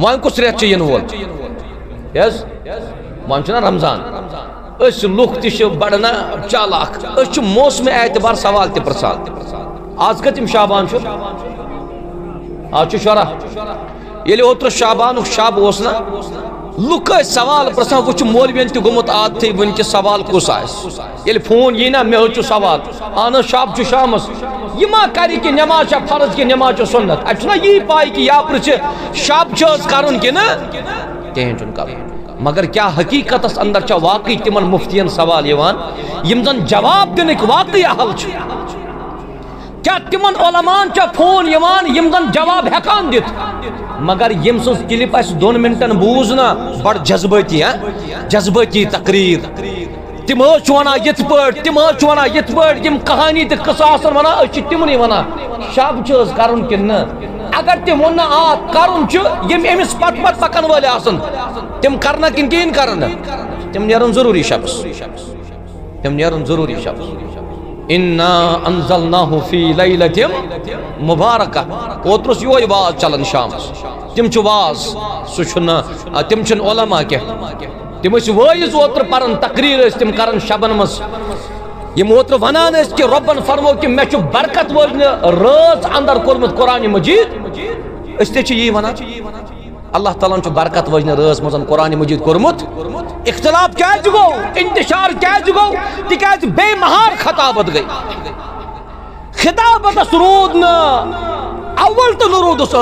وان کس ریت ین وول یس وان چھنا رمضان اس لوک تش بڑنا چالاک اس موسم اعتبار سوال تہ پرسان آج کتم شابان چھ آج شرح یلی اوتر شابان شب اوس نا لوک سوال پرسان وچ مولوین تہ گومت عادت ون کہ سوال کس آس یلی فون ینا مے ہچ سوال آنا شب چھ شامس یہ ما کری کہ نماز چھ فرض کہ نماز چھ سنت اچھنا یہ پائی کہ یا پرچ شب چھ کرن کہ نا کہیں چن کر مگر کیا حقیقت اس اندر چھ واقعی تمن مفتین سوال یوان یم زن جواب دنک واقعی حل چھ کیا تمن علماء چھ فون یوان یم زن جواب ہیکان دت مگر یم سن کلپ اس 2 منٹن بوزنا بڑ جذباتی جذباتی تقریر تم وا یت پٹ تم وا یت پٹ یم کہانی تہ قصاص ونان اچ تمنی ونان شب چھ کرن کن اگر تم ون آ کرن چھ یم امس پت پت پکن ول آسن تم کرنا کن کین کرن تم نیرن ضروری شبس تم نیرن ضروری شبس انا انزلناه في ليله مباركه اوترس یوی واز چلن شام تم چھ واز سچنا تم چھ علماء کہ تم اس وائز اوتر پرن تقریر اس تم کرن شبن مس یم اوتر ونان اس کہ ربن فرمو کہ میں چھ برکت وجن راز اندر کورمت قرآن مجید اس تے چھ یہ ونان اللہ تعالیٰ چھ برکت وجن راز مزن قرآن مجید کورمت اختلاف کیا گو انتشار کیا گو تکیاز بے مہار خطابت گئی خطابت رود نا اول تو نرود اس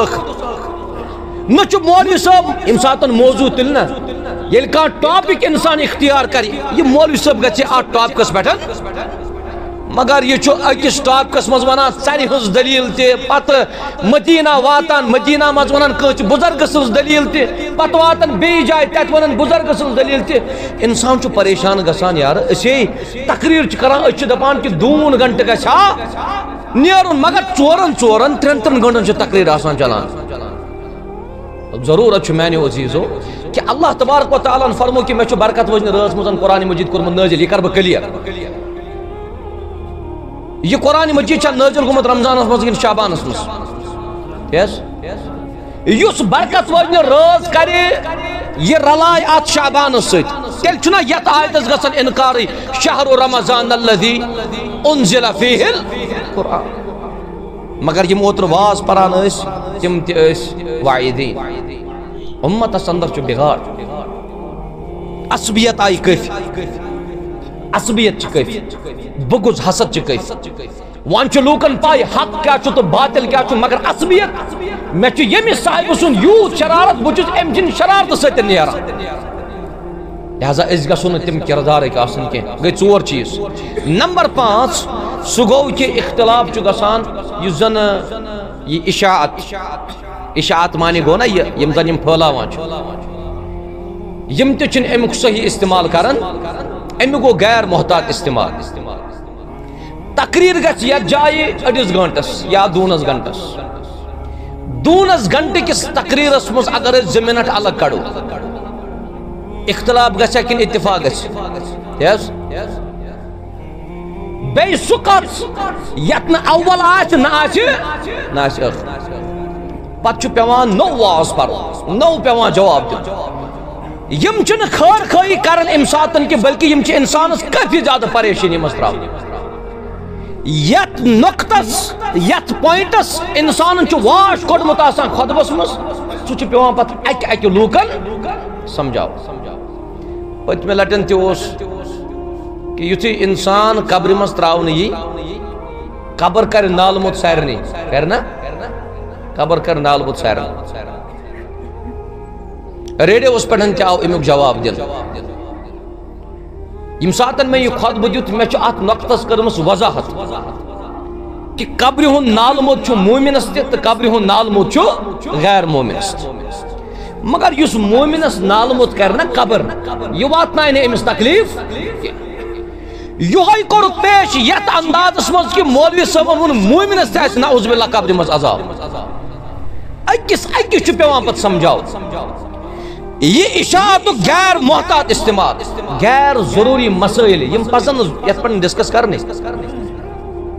نچ مولوی صاحب امساتن موضوع تل نا یل کا ٹاپک انسان اختیار کری یہ مولوی صاحب گچے آ ٹاپکس بیٹھن مگر یہ چھو اکس ٹاپکس مز ونان ژرِ ہنز دلیل تہ پتہ مدینہ واتان مدینہ مز ونان کچھ بزرگ سنز دلیل تہ پتہ واتان بیٚیہِ جایہِ تتہ ونان بزرگ سنز دلیل تہ انسان چھُ پریشان گژھان یار أسے تقریر چھ کران أسۍ چھِ دپان کہ 2 گھنٹہٕ گژھِ ہا نیرُن مگر 4 3 گھنٹن چھ تقریر آسان چلان ضرورت چھ میانیو عزیزو کہ اللہ تبارک و تعالیٰ فرمو کہ میں چھ برکت وجن رٲژ مزن قرآن مجید کورمت نازل یہ کر بہ کلیئر یہ قرآن مجید چھا نازل گومت رمضان مز کن شعبان مز یس یس برکت وجن رٲژ کرے یہ رلائے ات شعبان ست تیل چھنا یت آیتس گژھن انکار شہر رمضان الذی انزل فیہ القرآن مگر یم اوتر واز پران اس تم تہ اس واعدین امت اندر چھ بگاڑ عصبیت آئی کفی عصبیت چھ کفی بغض حسد چھ کفی وان چھ لوکن پائی حق کیا چھ تو باطل کیا چھ مگر عصبیت میں چھ یمی صاحب سن یوت شرارت بچس ام جن شرارت ست نیران لہذا اس گژھو تم کردار آسن کی گئی 4 چیز نمبر 5 سہ گو کہ اختلاف چھ گژھان یہ زن یہ اشاعت معنی گو نا یم زن یم پھلاوان یم تہ چھن امیک صحیح استعمال کران امی گو غیر محتاط استعمال تقریر گژھِ یتھ جایہِ 2 گھنٹس یا 2 گھنٹس 2 گھنٹہ کس تقریرس مز اگر 2 منٹ الگ کڑو اختلاف گژھِ کن اتفاق گژھِ یس بیٚیہِ سُہ کتھ یتھ نہٕ اول آسہِ نہ آسہِ ٲخر پتہٕ چھُ پیوان نو واز پرُن نو پیوان جواب دیُن یم چھنہٕ خٲر خٲیی کران امہِ ساتن کہ بلکہ یم چھِ انسانس کافی زیادہ پریشانی مز تراوان یت نقطس یت پوائنٹس انسان چھُ واش کوٚڑمُت آسان خطبس مز سُہ چھُ پیوان پتہٕ اکہِ لوٗکن سمجھاو پٔتمہِ لٹٮ۪ن تہِ اوس کہ یُتھُے انسان قبرِ مز تراونہٕ یی قبر کرِ نالمُت سارنٕے کرِ نا قبر کر نالمُت سارنٕے ریڈیوس پٮ۪ٹھ تہِ آو امیُک جواب دِنہٕ یم ساتن میں یہ خطبہ دیت میں چھُ ات نقطس کٔرمٕژ وضاحت کہ قبرِ ہُنٛد نالمُت چھُ مومنس تہِ تہٕ قبرِ ہُنٛد نالمُت چھُ غیر مومنس تہِ مگر یُس مومنس نالمُت کر نا قبر یہ واتنائے نہٕ أمِس تکلیف یہوے کوٚرُکھ پیش یتھ اندازس مز کہ مولوی صٲبن ووٚن مومنس تہِ آسہِ نعوذ باللہ قبرِ مز عذاب أکِس چھُ پیوان پتہٕ سمجھاوُن یہ اشاعت غیر محتاط استعمال غیر ضروری مسائل یم پزن یتھ پہ ڈسکس کرنے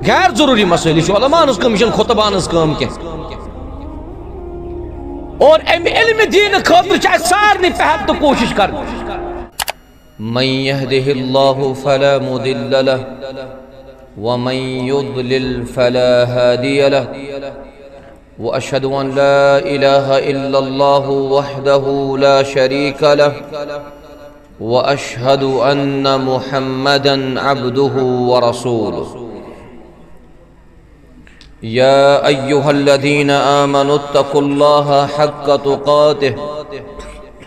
غیر ضروری مسائل یہ علماء ہز کم یہ خطبان ہز کم کی اور ام علم دین خاطر چاہے سارنی پہت تو کوشش کر من يهده الله فلا مضل له ومن يضلل فلا هادي له وأشهد أن لا إله إلا الله وحده لا شريك له وأشهد أن محمدا عبده ورسوله يا أيها الذين آمنوا اتقوا الله حق تقاته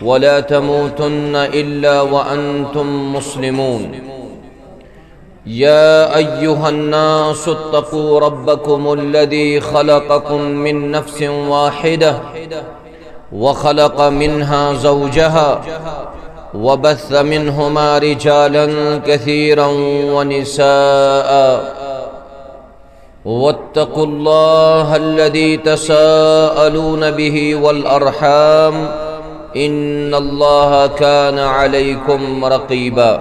ولا تموتن إلا وأنتم مسلمون يا أيها الناس اتقوا ربكم الذي خلقكم من نفس واحدة وخلق منها زوجها وبث منهما رجالا كثيرا ونساء واتقوا الله الذي تساءلون به والأرحام إن الله كان عليكم رقيبا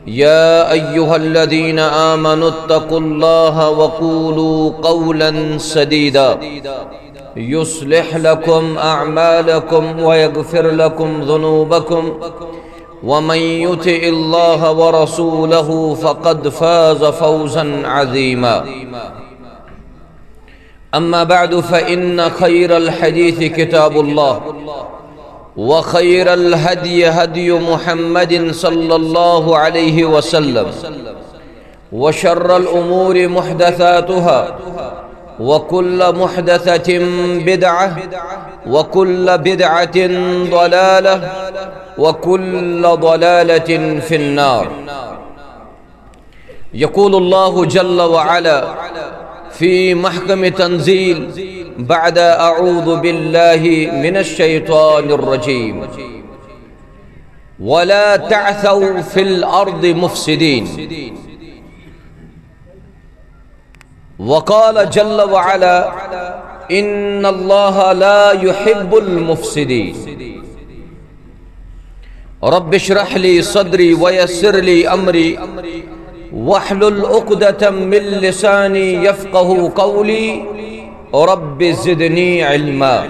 يا أيها الذين آمنوا اتقوا الله وقولوا قولا سديدا يصلح لكم أعمالكم ويغفر لكم ذنوبكم ومن يطع الله ورسوله فقد فاز فوزا عظيما أما بعد فإن خير الحديث كتاب الله وخير الهدي هدي محمد صلى الله عليه وسلم وشر الأمور محدثاتها وكل محدثة بدعة وكل بدعة ضلالة وكل ضلالة في النار يقول الله جل وعلا في محكم تنزيل بعد أعوذ بالله من الشيطان الرجيم ولا تعثوا في الأرض مفسدين وقال جل وعلا إن الله لا يحب المفسدين رب اشرح لي صدري ويسر لي أمري واحلل عقدة من لساني يفقه قولي رب زدني علما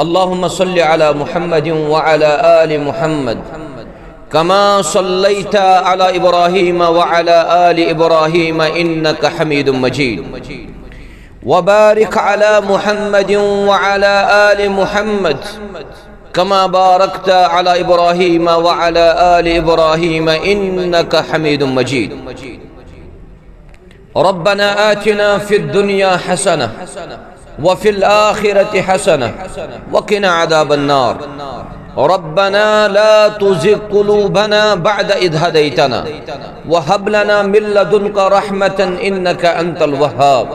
اللهم صل على محمد وعلى آل محمد كما صليت على إبراهيم وعلى آل إبراهيم إنك حميد مجيد وبارك على محمد وعلى آل محمد كما باركت على إبراهيم وعلى آل إبراهيم إنك حميد مجيد ربنا آتنا في الدنيا حسنة وفي الآخرة حسنة وقنا عذاب النار ربنا لا تزغ قلوبنا بعد إذ هديتنا وهب لنا من لدنك رحمة إنك أنت الوهاب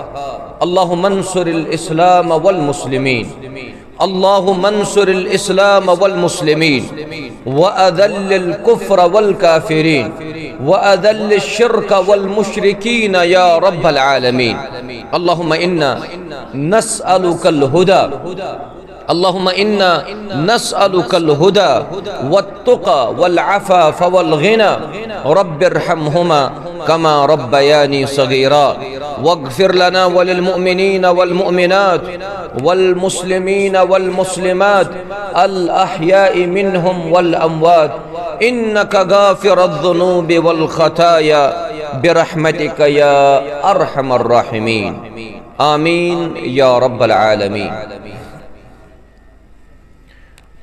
اللهم انصر الإسلام والمسلمين اللهم انصر الإسلام والمسلمين وأذل الكفر والكافرين وأذل الشرك والمشركين يا رب العالمين اللهم إنا نسألك الهدى اللهم إنا نسألك الهدى والتقى والعفاف والغنى رب ارحمهما كما ربياني صغيرا واغفر لنا وللمؤمنين والمؤمنات والمسلمين والمسلمات الأحياء منهم والأموات إنك غافر الذنوب والخطايا برحمتك يا أرحم الراحمين آمين يا رب العالمين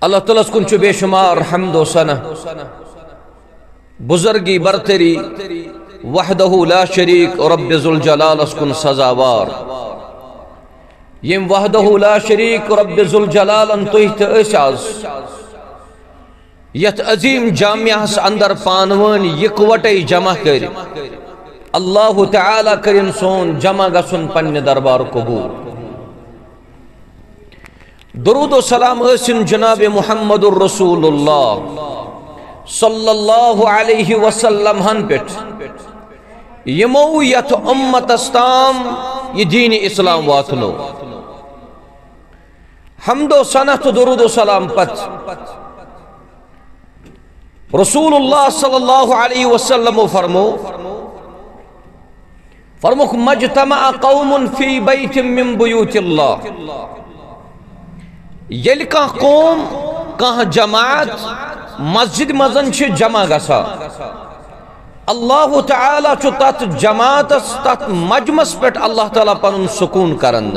اللہ تعالیٰ کن چھ بے شمار حمد و ثنا بزرگی برتری وحدہ لا شریک رب ذوالجلال کن سزاوار یم وحدہ لا شریک رب ذوالجلال تہت آز یت عظیم جامعہ اندر پانون یکوٹے جمع کر اللہ تعالیٰ کرن سون جمع گسن پنہ دربار قبول درود و سلام حسن جناب محمد الرسول اللہ صلی اللہ علیہ وسلم ہن پیٹ یمو یت امت استام یہ دین اسلام واتنو حمد و ثنا درود و سلام پت رسول اللہ صلی اللہ علیہ وسلم فرموک مجتمع قوم فی بیت من بیوت اللہ یل کان قوم کان جماعت مسجد مزن چھ جمع گسا اللہ تعالی چھ تات جماعت تات مجمس پٹ اللہ تعالی پنن سکون کرن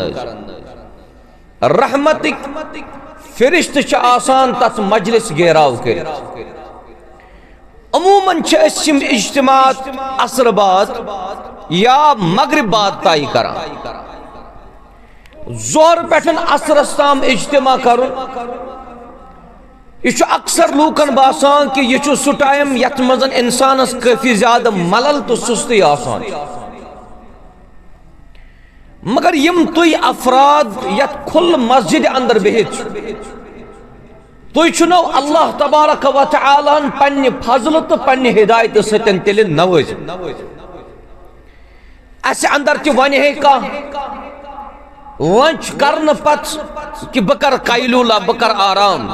رحمتک فرشت چھ آسان تات مجلس گیراو کر عموماً چھ اسم اجتماعات عصر بعد یا مغرب بعد تائی کران زور پیٹھن عصر استام اجتماع کرن یہ اکثر لوکن باسان کہ یہ سو ٹائم یت مزن انسانس کافی زیادہ ملل تو سستی آسان مگر یم توی افراد یت کھل مسجد اندر بہت توی چھنو اللہ تبارک و تعالی پنی فضل تو پنی ہدایت ستن تیل نوز ایسے اندر تی ونی ہے کا لنچ کرن پت کہ بکر قیلولہ بکر آرام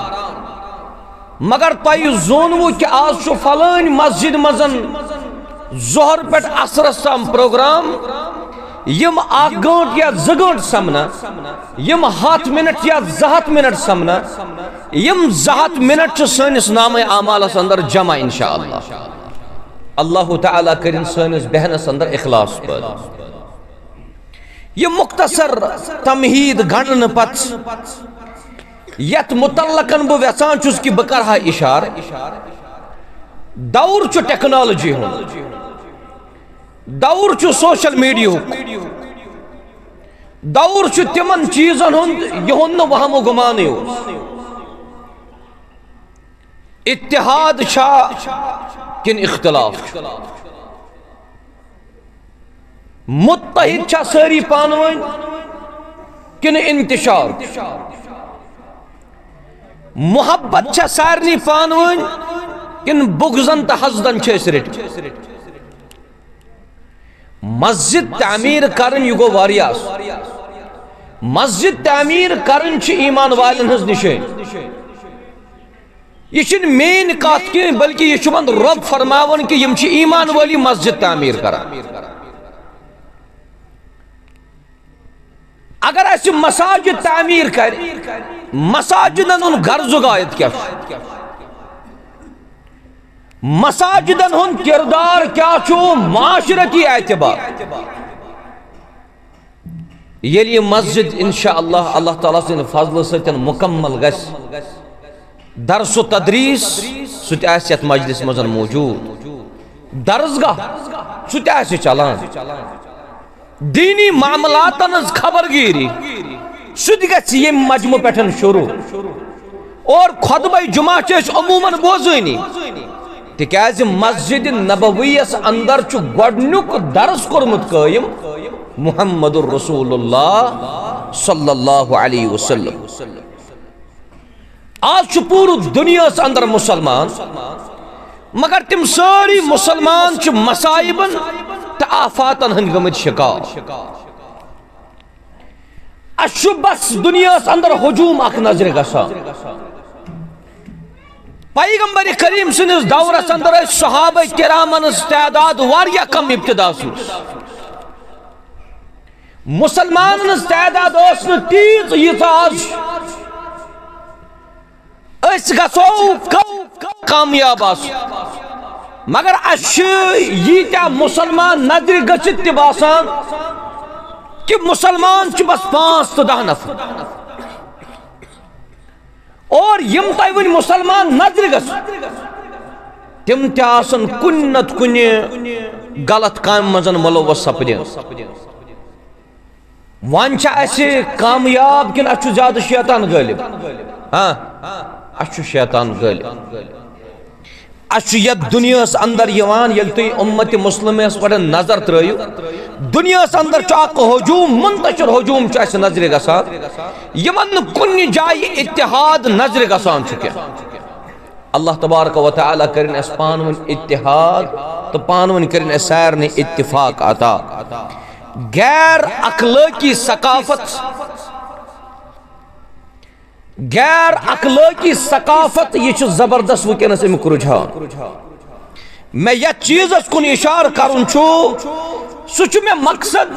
مگر تائی زونو کہ آج شو فلان مسجد مزن ظہر پیٹ عصر استام پروگرام یم آگ گھنٹ یا زگنٹ سمنا یم 7 منٹ یا 7 منٹ سمنا یم 7 منٹ سنس نام اعمال اندر جمع انشاءاللہ اللہ تعالیٰ کرن سنس بہنس اندر اخلاص پر یہ مختصر تمہید گھنٹن پت یت متعلقن بو ویسان چوز کی بکرہا اشار دور چو ٹیکنالوجی ہوں دور چو سوشل میڈیا ہوں دور چو تمن چیزن ہوں یہن وہم و گمانے ہو اتحاد چھا کن اختلاف متحد چھا ساری پانوین کن انتشار محبت چھا سارنی پانوین کن بغزن تا حسدن چھس رٹ مسجد تعمیر کرن یہ گو واریاس مسجد تعمیر کرن چھ ایمان والن ہز نشین یہ چھن مین کات کی بلکہ یہ چھن رب فرماون کہ یم چھ ایمان والی مسجد تعمیر کرن اگر ایسی مساجد تعمیر کر مساجدن ان غرض غایت کیا مساجدن ان کردار کیا چھو معاشرتی اعتبار یہ لیے مسجد انشاءاللہ اللہ تعالیٰ سے فضل سے مکمل گس درس و تدریس ست ایسیت مجلس مزن موجود درسگاہ ست ایسی چلان دینی معاملاتن از خبرگیری ست گس یہ مجمع پیٹھن شروع اور خطبہ جمعہ چیز عموماً بوزینی تکیاز مسجد نبویس اندر چو گوڑنک درس کرمت قائم محمد الرسول اللہ صلی اللہ علیہ وسلم آج چو پور دنیا سے اندر مسلمان مگر تم ساری مسلمان چو مسائبن تا آفاتن ہنگمت شکار اشو بس دنیا سے اندر حجوم اک نظر گسا پیغمبر کریم سنس دورس اندر صحابہ کرامن استعداد واریا کم ابتدا سوس مسلمان استعداد اسن تیز یہ آج اس گسو کامیاب آسو مگر اش یہ کیا مسلمان نظر گچت تباسان کہ مسلمان چھ بس 5 تا 10 نفر اور یم تایون مسلمان نظر گس تم تیاسن کنت کنی غلط کام مزن ملوث سپدین وانچہ ایسے کامیاب کن اچھو زیادہ شیطان غالب ہاں اچھو شیطان غالب اچھو ید دنیا اس اندر یوان یلتوی امت مسلم اس پر نظر ترائیو دنیا اس اندر چاک حجوم منتشر حجوم چاہیے نظر گسان یمن کنی جائی اتحاد نظر گسان چکے اللہ تبارک و تعالی کرن اس پانون اتحاد تو پانون کرن اس سارن اتفاق عطا غیر اخلاقی ثقافت غیر اخلاقی ثقافت یہ چھو زبردست وکنس امیک رجحان میں یہ چیز اس کن اشار کرن چھو سوچ میں مقصد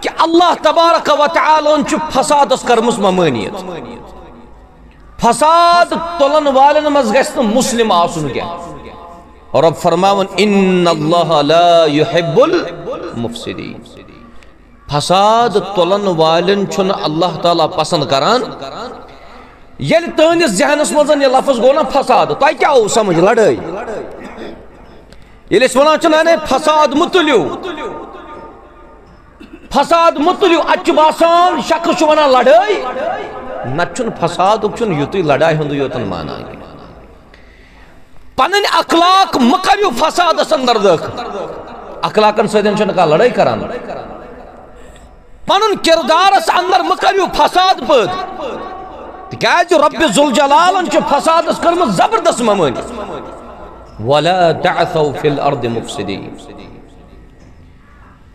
کہ اللہ تبارک و تعالی ان چھو فساد اس کرمس ممانیت فساد تلن والن مز گژھِ نہٕ مسلم آسُن کینٛہہ رب فرماون ان اللہ لا يحب المفسدین فساد تلن والن چھُنہٕ اللہ تعالیٰ پسند کران ییٚلہِ تُہنٛدِس ذہنس منٛز یہِ لفظ گوٚو نا فساد تۄہہِ کیٛاہ آوٕ سمجھ لڑٲے ییٚلہِ أسۍ ونان چھِ نا فساد مُتلیو فساد مُتلیو اَتہِ چھُ باسان شخص چھُ ونان لڑٲے نتہٕ چھُنہٕ فسادُک چھُنہٕ یُتُے لڑایہِ ہُنٛدُے یوتن مانان پنٕنۍ اخلاق مہ کٔرِو فسادس اندر دٲخل اخلاقن سۭتۍ چھنہٕ کانٛہہ لڑٲے کران پنُن کردارس اندر مہ کٔرِو فساد پٲدٕ تِکیٛازِ رۄبِ ذوالجلالن چھِ فسادس کٔرمٕژ زبردست ممٲنِتھ ولا تعثوا فی الارض مفسدین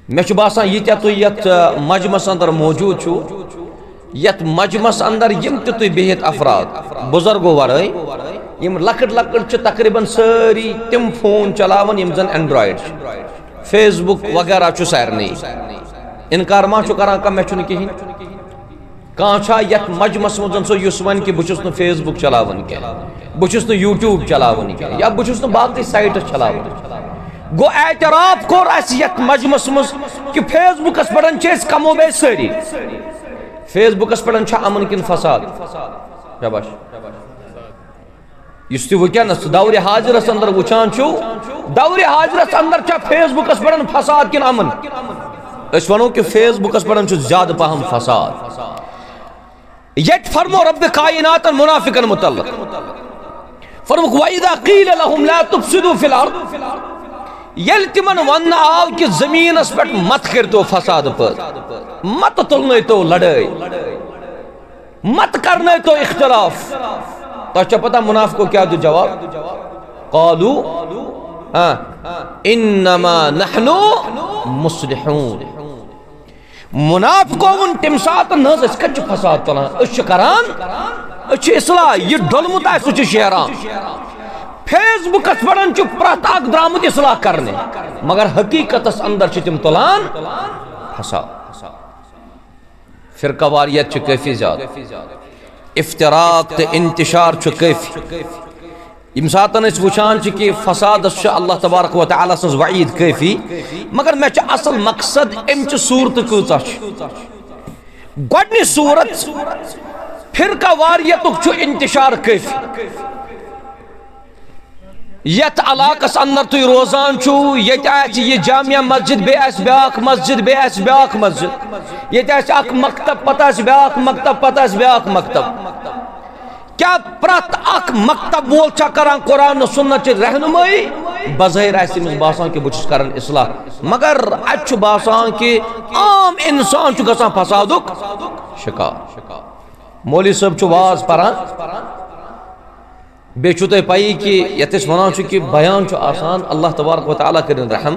مےٚ چھُ باسان ییٖتیاہ تُہۍ یتھ مجمس اندر موجوٗد چھُو یتھ مجمس اندر یم تہِ تُہۍ بِہِتھ افراد بُزرگو ورٲے یم لۄکٕٹۍ لۄکٕٹۍ چھِ تقریٖباً سٲری تِم فون چلاوان یم زن اینڈرایڈ چھِ فیس بُک وغیرہ چھُ سارنٕے انکار ما چھُ کران کانٛہہ مےٚ چھُنہٕ کِہیٖنۍ کانٛہہ چھا یتھ مجمس منٛز سُہ یُس وَنہِ کہِ بہٕ چھُس نہٕ فیس بُک چلاوان کینٛہہ بہٕ چھُس نہٕ یوٗٹیوٗب چلاوان کینٛہہ یا بہٕ چھُس نہٕ باقٕے سایٹہٕ چلاوان گوٚو اعتراف کوٚر اَسہِ یتھ مجمس منٛز کہِ فیس بُکس پٮ۪ٹھ چھِ أسۍ کم و بیش سٲری فیس بُکس پٮ۪ٹھ چھا امن کِنہٕ فساد شاباش یُس تُہۍ وٕنکٮ۪نس دورِ حاضرس اندر وٕچھان چھُو دورِ حاضرس اندر چھا فیس بُکس پٮ۪ٹھ فساد کِنہٕ امن أسۍ ونو کہِ فیس بُکس پٮ۪ٹھ چھُ زیادٕ پہم فساد ییٚتہِ فرمو رب کائناتن منافقن متعلق فرموکھ وَإِذَا قِيلَ لَهُمْ لَا تُفْسِدُوا فِي الْأَرْضِ ییٚلہِ تِمن وننہٕ آو کہِ زٔمیٖنس پٮ۪ٹھ مت کٔرۍتو فساد پٲدٕ مت تُلنٲیتو لڑٲے مت کرنٲیتو اختلاف تۄہہِ چھا پتہ منافقو کیٛاہ دیُت جواب قالوا انما نحن مصلحون منافقو ووٚن تمہِ ساتہٕ نہ حظ أسۍ کتہِ چھِ فساد تُلان أسۍ چھِ کران أسۍ چھِ اصلاح یہِ ڈوٚلمُت آسہِ سُہ چھُ شیران فیس بُکس پٮ۪ٹھ چھُ پرٛٮ۪تھ اکھ درٛامُت اصلاح کرنہِ مگر حقیٖقتس اندر چھِ تِم تُلان فساد فرقہ واریت چھِ کٲفی زیادٕ افتراق تہٕ انتشار چھُ کٲفی ییٚمہِ ساتہٕ أسۍ وٕچھان چھِ کہِ فسادس چھُ اللہ تبارک و تعالیٰ سٕنٛز وعیٖد کٲفی مگر مےٚ چھُ اصل مقصد امچہِ صوٗرتہٕ کۭژاہ چھِ گۄڈنِچ صوٗرت فرقہ واریتُک چھُ انتشار کٲفی یتھ علاقس اندر تُہۍ روزان چھُو ییٚتہِ آسہِ یہِ جامعہ مسجد بیٚیہِ آسہِ بیٛاکھ مسجد بیٚیہِ آسہِ بیٛاکھ مسجد ییٚتہِ آسہِ اکھ مکتب پتہٕ آسہِ بیٛاکھ مکتب پتہٕ آسہِ بیٛاکھ مکتب کیٛاہ پرٛٮ۪تھ اکھ مکتب وول چھا کران قرآن سُنتٕچ رہنمٲیی بظٲہر آسہِ تٔمِس باسان کہِ بہٕ چھُس کران اصلاح مگر اتہِ چھُ باسان کہِ عام انسان چھُ گژھان فسادُک شکار مولوی صٲب چھُ واز پران بیٚیہِ چھُو تۄہہِ پیی کہِ یتھ أسۍ ونان چھِ کہِ بیان چھُ آسان اللہ تبارک و تعالیٰ کٔرِنۍ رحم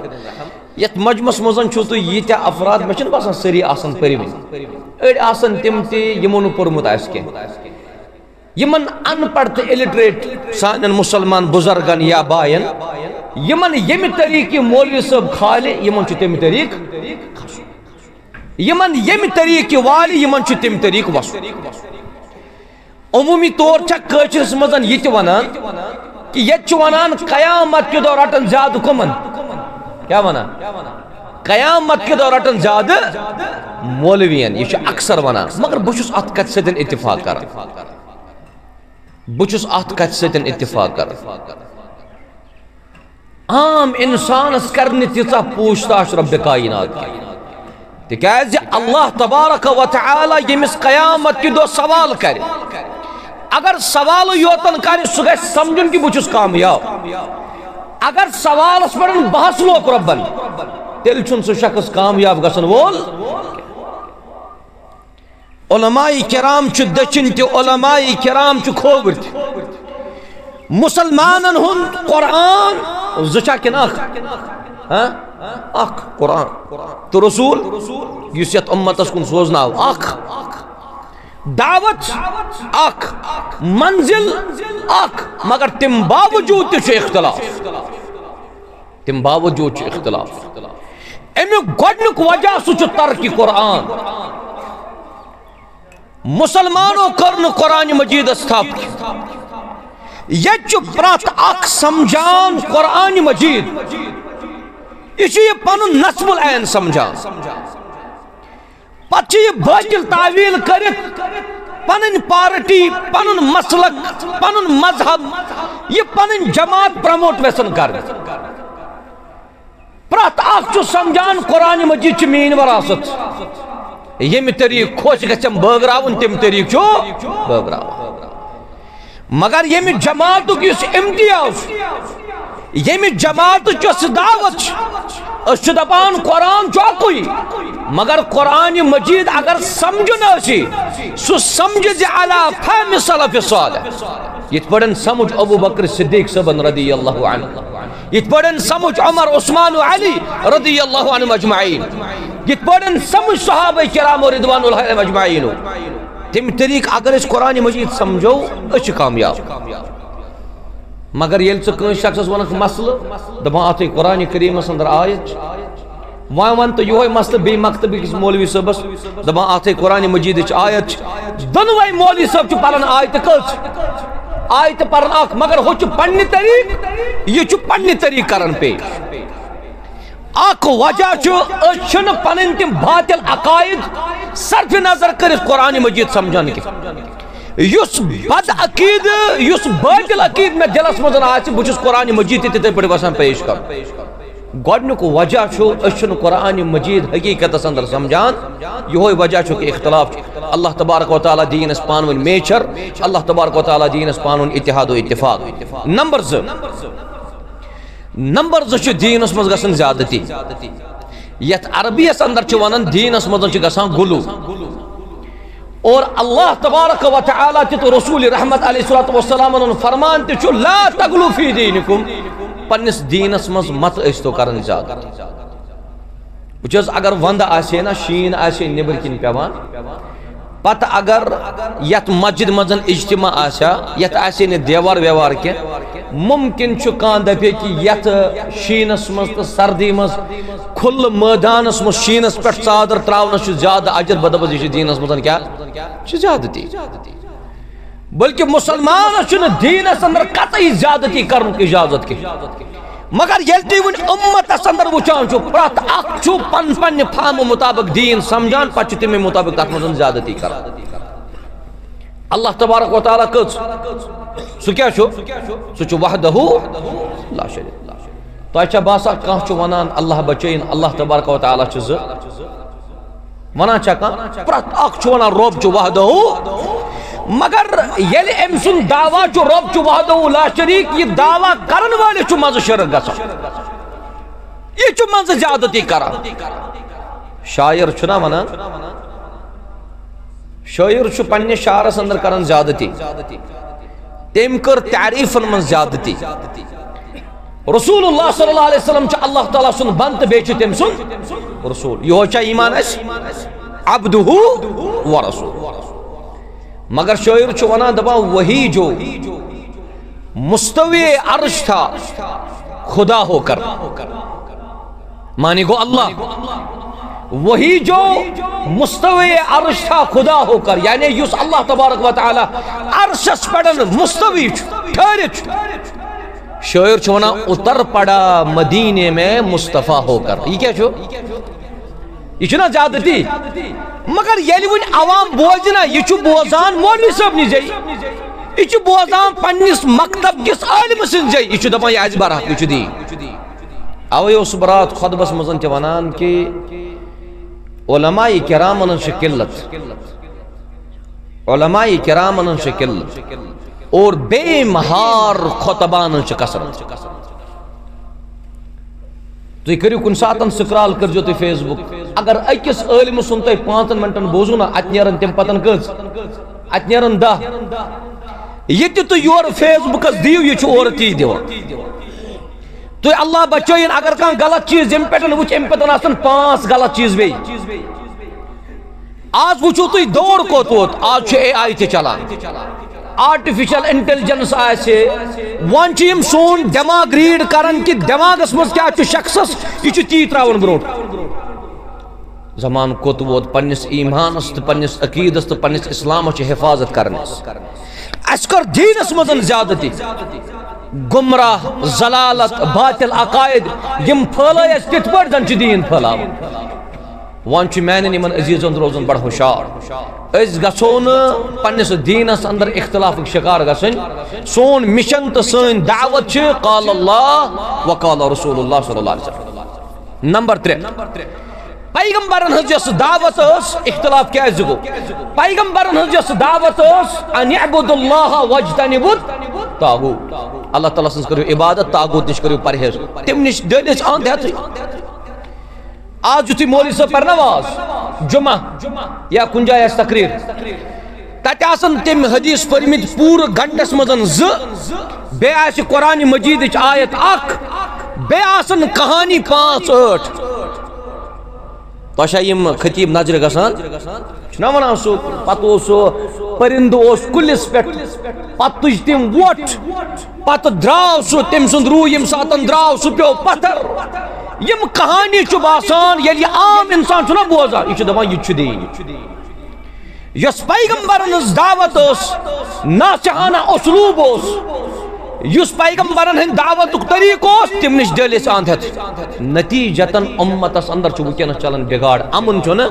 یتھ مجمس منٛز چھُو تُہۍ ییٖتیاہ افراد مےٚ چھُنہٕ باسان سٲری آسان پٔرۍمٕتۍ أڑۍ آسان تِم تہِ یِمو نہٕ پوٚرمُت آسہِ کینٛہہ یِمن ان پڑھ تہٕ اِلِٹریٹ سانٮ۪ن مُسلمان بُزرگن یا باین یِمن ییٚمہِ طریٖقہٕ یہِ مولوی صٲب کھالہِ یِمن چھُ تَمہِ طریٖقہٕ کھسُن یِمن ییٚمہِ طریٖقہٕ یہِ والہِ یِمن چھُ تَمہِ طریٖقہٕ وسُن عموٗمی طور چھا کٲشرِس منٛز یہِ تہِ ونان کہِ ییٚتہِ چھُ ونان قیامت کہِ دۄہ رٹن زیادٕ کٕمن کیٛاہ ونان قیامت کہِ دۄہ رٹن زیادٕ مولوِین یہِ چھُ اکثر ونان مگر بہٕ چھُس اتھ کتھِ سۭتۍ اتفاق کران بہٕ چھُس اتھ کتھِ سۭتۍ اتفاق کران عام انسانس کر نہٕ تیٖژاہ پوٗچھ تاش رب کائنات تِکیٛازِ اللہ تبارک و تعالیٰ ییٚمِس قیامت کہِ دۄہ سوال کرِ اگر سوالہٕ یوتن کرِ سُہ گژھِ سمجھُن کہِ بہٕ چھُس کامیاب اگر سوالس پٮ۪ٹھ بحث لوگ رۄبن تیٚلہِ چھُنہٕ سُہ شخص کامیاب گژھن وول علماء کرام چھُ دٔچھِنۍ تہِ علماء کرام چھُ کھووُر تہِ مسلمانن ہُنٛد قرآن زٕ چھا کِنہٕ اکھ قرآن تہٕ رسول یُس یتھ اُمتس کُن سوزناو اکھ دعوت اکھ منزل اکھ مگر تمہِ باوجوٗد تہِ چھُ اختلاف تمہِ باوجوٗد چھُ اختلاف امیُک گۄڈنیُک وجہ سُہ چھُ ترکہِ قرآن مسلمانوں کرن قرآن مجید استھاپ یہ پرات اخ سمجھان قرآن مجید یہ پن نصب العین سمجھان پتہ یہ باطل تعویل کرت پنن پارٹی پنن مسلک پنن مذہب یہ پنن جماعت پروموٹ ویسن کر پرات اخ سمجھان قرآن مجید مین وراثت یم طریق خوش گھم بٲگراوُن تم طریق بٲگراوُن مگر یم جماعت اس امتیاز یم جماعت دعوت اس دپان قرآن چوکوئی مگر قرآن مجید اگر سمجھنا سی سو سمجھ علی فہم سلف صالح یہ پڑھن سمجھ ابو بکر صدیق صبن رضی اللہ عنہ یہ پڑھن سمجھ عمر عثمان و علی رضی اللہ عنہ مجمعین یہ پڑھن سمجھ صحابہ کرام و رضوان اللہ مجمعین تم طریق اگر اس قرآن مجید سمجھو اچھ کامیاب مگر یل ژٕ شخص ونک مسئلہ دپان اتھے قرآن کریم اندر آیت ون تو یہ مسئلہ بی مکتب کس مولوی صبس دپان اتھے قرآن مجید آیت دونوے مولوی صاحب پران آیت کس آیت پران اخ مگر ہو پنہ طریق یہ پنہ طریق کران پیش اخ وجہ چھ پن تم باطل عقائد صرف نظر کرت قرآن مجید سمجھان کی یس بد عقید یس باطل عقید میں دلس مزن آسی بچس قرآن مجید تیتے پڑی وسان پیش کر گوڑنک وجہ چھو قرآن مجید حقیقت اندر سمجھان یہ وجہ چھو کہ اختلاف اللہ تبارک و تعالی دین اس پانون میچر اللہ تبارک و تعالی دین اس پانون اتحاد و اتفاق نمبر زو دین اس مز گسن زیادتی یت عربی اس اندر چھو ونن دین اس مزن چھو گسان گلو اور اللہ تبارک و تعالی تو رسول رحمت علیہ السلام فرمان چھو لا تغلو فی دینکم پنس دینس مز مت استو کرن زیادہ بچس اگر وند آسے نا شین آسے نبر کن پیوان پتہ اگر یت مسجد مزن اجتماع آسیا یت آسے نے دیوار ویوار کے ممکن چھو کان دپے کہ یت شینس مز تو سردی مز کھل میدانس مز شینس پہ ژادر تراؤنس چھو زیادہ اجر بدبز یہ دینس مزن کیا چھو زیادتی بلکہ مسلمان چھو دینس اندر قطعی زیادتی کرن کی اجازت کی مگر یلتی ون امت اندر وچان چھو پرات اخ چھو پن پن فہم مطابق دین سمجھان پچھ تمہیں مطابق تک مزن زیادتی کرن اللہ تبارک و تعالی کچھ سو کیا چھو سو چھو وحدہ لا شریک تو اچھا باسا کان چھو ونان اللہ بچین اللہ تبارک و تعالی چھو ونان چھا کان پرات اخ چھو ونان روب چھو وحدہ مگر یل امسن دعویٰ چھو رب چھو وحدہ لا شریک یہ دعویٰ کرن والے چھو مز شرک گسا یہ چھو مز زیادتی کرا شاعر چھنا ونان شاعر چھو پنہ شعرس اندر کرن زیادتی تم کر تعریفن من زیادتی رسول اللہ صلی اللہ علیہ وسلم چھو اللہ تعالیٰ سن بنت بیچو تم سن رسول یہ ہوچا ایمان اس عبدہو ورسول مگر شاعر چھو ونان دبا وہی جو مستوی عرش تھا خدا ہو کر مانی گو اللہ وہی جو مستوی عرش تھا خدا ہو کر یعنی یس اللہ تبارک و تعالی عرشس پڑن مستوی ٹھہرچ شاعر چھو ونان اتر پڑا مدینے میں مصطفیٰ ہو کر یہ کیا چھو یہ چھو نا زیادتی مگر یلی ون عوام بوزنا یہ چھو بوزان مولوی صاحب نی جائی یہ چھو بوزان پنیس مکتب کس عالم سن جائی یہ چھو دپان یہ ازبار حق یہ چھو دی اوے اس برات خطبس مزن ونان کہ علماء کرامن شکلت علماء کرامن شکلت اور بے مہار خطبان کثرت تو کریو کن ساتن سکرال کر جو تو فیس بک اگر اکس عالم سن تو 5 منٹن بوزو نا ات نیرن تم پتن کز ات نیرن 10 یہ تو یور فیس بکس دیو یہ چھو اور تی دیو تو اللہ بچوین اگر کان غلط چیز ام پٹن وچ ام پتن آسن 5 غلط چیز بی آج وچو تو دور کو توت آج چھو اے آئی تے چلان آرٹیفیشل انٹیلیجنس آسے وان چیم سون دماغ ریڈ کرن کہ دماغ اس مز کیا چھو شخصس یہ چھو تی تراؤن بروٹ زمان کوت ووت پنس ایمانس تو پنس عقیدس تو پنس اسلامس حفاظت کرنس اس کر دینس مزن زیادتی گمراہ ضلالت باطل عقائد یم پھلائے اس تت پٲٹھۍ زن چھ دین پھلاو وان چھ میانن یمن عزیزن روزن بڑ ہوشیار اس گژھو نہٕ پننس دینس اندر اختلافک شکار گژھن سون مشن تو سن دعوت چھ قال اللہ وقال رسول اللہ صلی اللہ علیہ وسلم نمبر 3 پیغمبرن ہز یس دعوت اس اختلاف کیازِ گو پیغمبرن ہز یس دعوت اس ان اعبدوا اللہ واجتنبوا الطاغوت اللہ تعالیٰ سنز کرو عبادت طاغوت نش کرو پرہیز تم نش دلس اند ہتھ آج یُتھُے مولوی صٲب پرِ نماز جمعہ یا کُنہِ جایہِ آسہِ تقریر تتہِ آسن تم حدیث پٔرمٕتۍ پوٗرٕ گھنٹس منٛز 2 بیٚیہِ آسہِ قرآنِ مجیدٕچ آیت 1 بیٚیہِ آسن کہانی 5-8 تۄہہِ چھا یِم خطیب نظرِ گژھان چھُنا وَنان سُہ پتہٕ اوس سُہ پٔرِندٕ اوس کُلِس پٮ۪ٹھ پتہٕ تُج تِم وۄٹھ پتہٕ درٛاو سُہ تٔمۍ سُنٛد روح ییٚمہِ ساتہٕ درٛاو سُہ پیوٚو پتھر یم کہانی چھُ باسان ییٚلہِ یہِ عام انسان چھُنا بوزان یہِ چھُ دپان یہِ چھُ دین یۄس پیغمبرن ہٕنٛز دعوت ٲس ناصحانہ اسلوب اوس یُس پیغمبرن ہٕنٛدِ دعوتُک طریقہٕ اوس تِم نش ڈٔلۍ أسۍ اند ہٮ۪تھ نتیجتن اُمتس اندر چھُ وٕنکٮ۪نس چلان بگاڑ امن چھُنہٕ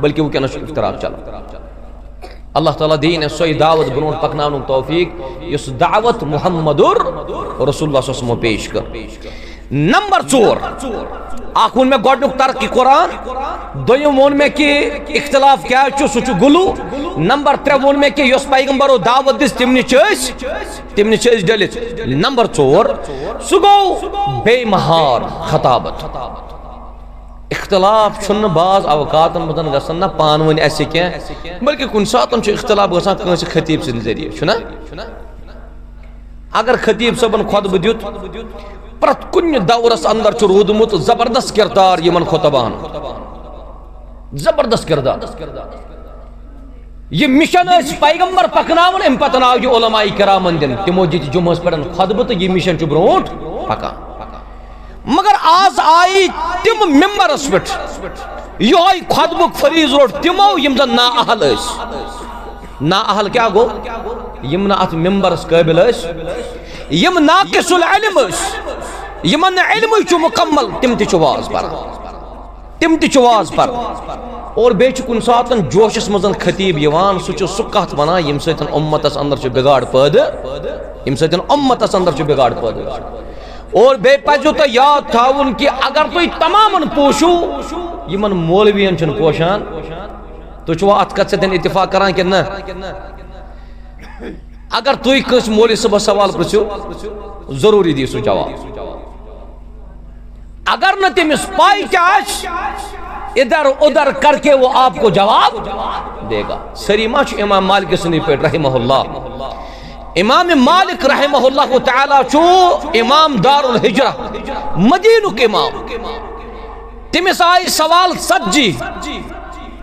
بلکہ وٕنکٮ۪نس چھُ اختراق چلان اللہ تعالیٰ دین اسہِ سۄے دعوت برونٛٹھ پکناونُک توفیق یُس دعوت محمدُر رسول اللہ صلی اللہ علیہ وسلمو پیش کٔر نمبر 4 اخ وون میں گۄڈنیُک ترقی قرآن دوٚیِم ووٚن مےٚ کہِ اختلاف کیٛاہ چھُ سُہ چھُ گُلوٗ نمبر 3 ووٚن مےٚ کہِ یۄس پیغمبرو دعوت دِژ تِم نِش چھِ أسۍ ڈٔلِتھ نمبر 4 سُہ گوٚو بے مہار خطابت اختلاف چھُنہٕ بعض اوقاتن منٛز گژھان نہ پانہٕ ؤنۍ اَسہِ کینٛہہ بلکہ کُنہِ ساتہٕ چھُ اختلاف گژھان کٲنٛسہِ خطیب سٕنٛدِ ذٔریعہٕ چھُنا اگر خطیب صٲبن خۄطبہٕ دیُت پرٛٮ۪تھ کُنہِ دورس اندر چھُ روٗدمُت زبردست کردار یِمن خۄطباہن زبردست کردار یہ مشن ٲسۍ پیغمبر پکناوان امہِ پتہٕ آو یہِ علماء کرامن دِنہٕ تِمو دِتۍ جُمعس پٮ۪ٹھ خۄطبہٕ تہٕ یہِ مشن چھُ برونٛٹھ پکان مگر آز آیہِ تِم ممبرس پٮ۪ٹھ یِہوے خۄطبُک فریٖض روٚٹ تِمو یِم زن نااہل ٲسۍ نااہل کیٛاہ گوٚو یِم نہٕ اتھ ممبرس قٲبل ٲسۍ یم ناقص العلم ٲسۍ یمن نہٕ علمٕے چھُ مکمل تِم تہِ چھِ واز پران اور بیٚیہِ چھُ کُنہِ ساتہٕ جوشس منٛز خطیب یِوان سُہ چھُ سُہ کتھ ونان ییٚمہِ سۭتۍ اُمتس اندر چھُ بگاڑ پٲدٕ اور بیٚیہِ پزیو تۄہہِ یاد تھاوُن کہِ اگر تُہۍ تمامن پوشو یِمن مولوین چھِنہٕ پوشان تُہۍ چھُوا اتھ کتھ سۭتۍ اتفاق کران کِنہٕ نہ اگر تُہۍ کٲنٛسہِ مولوی صٲبس سوال پرژھِو ضروٗری دِیِو سُہ جواب اگر نہ تٔمِس پاے تہِ آسہِ ادھر ادھر کر کے وہ آپ کو جواب دے گا سری ما چھُ امام مالک سٕنٛدی پٲٹھۍ رحمہ اللہ امام مالک رحمہ اللہ تعالیٰ چھُ امام دار الحجرہ مدینُک امام تٔمِس آیہِ سوال 40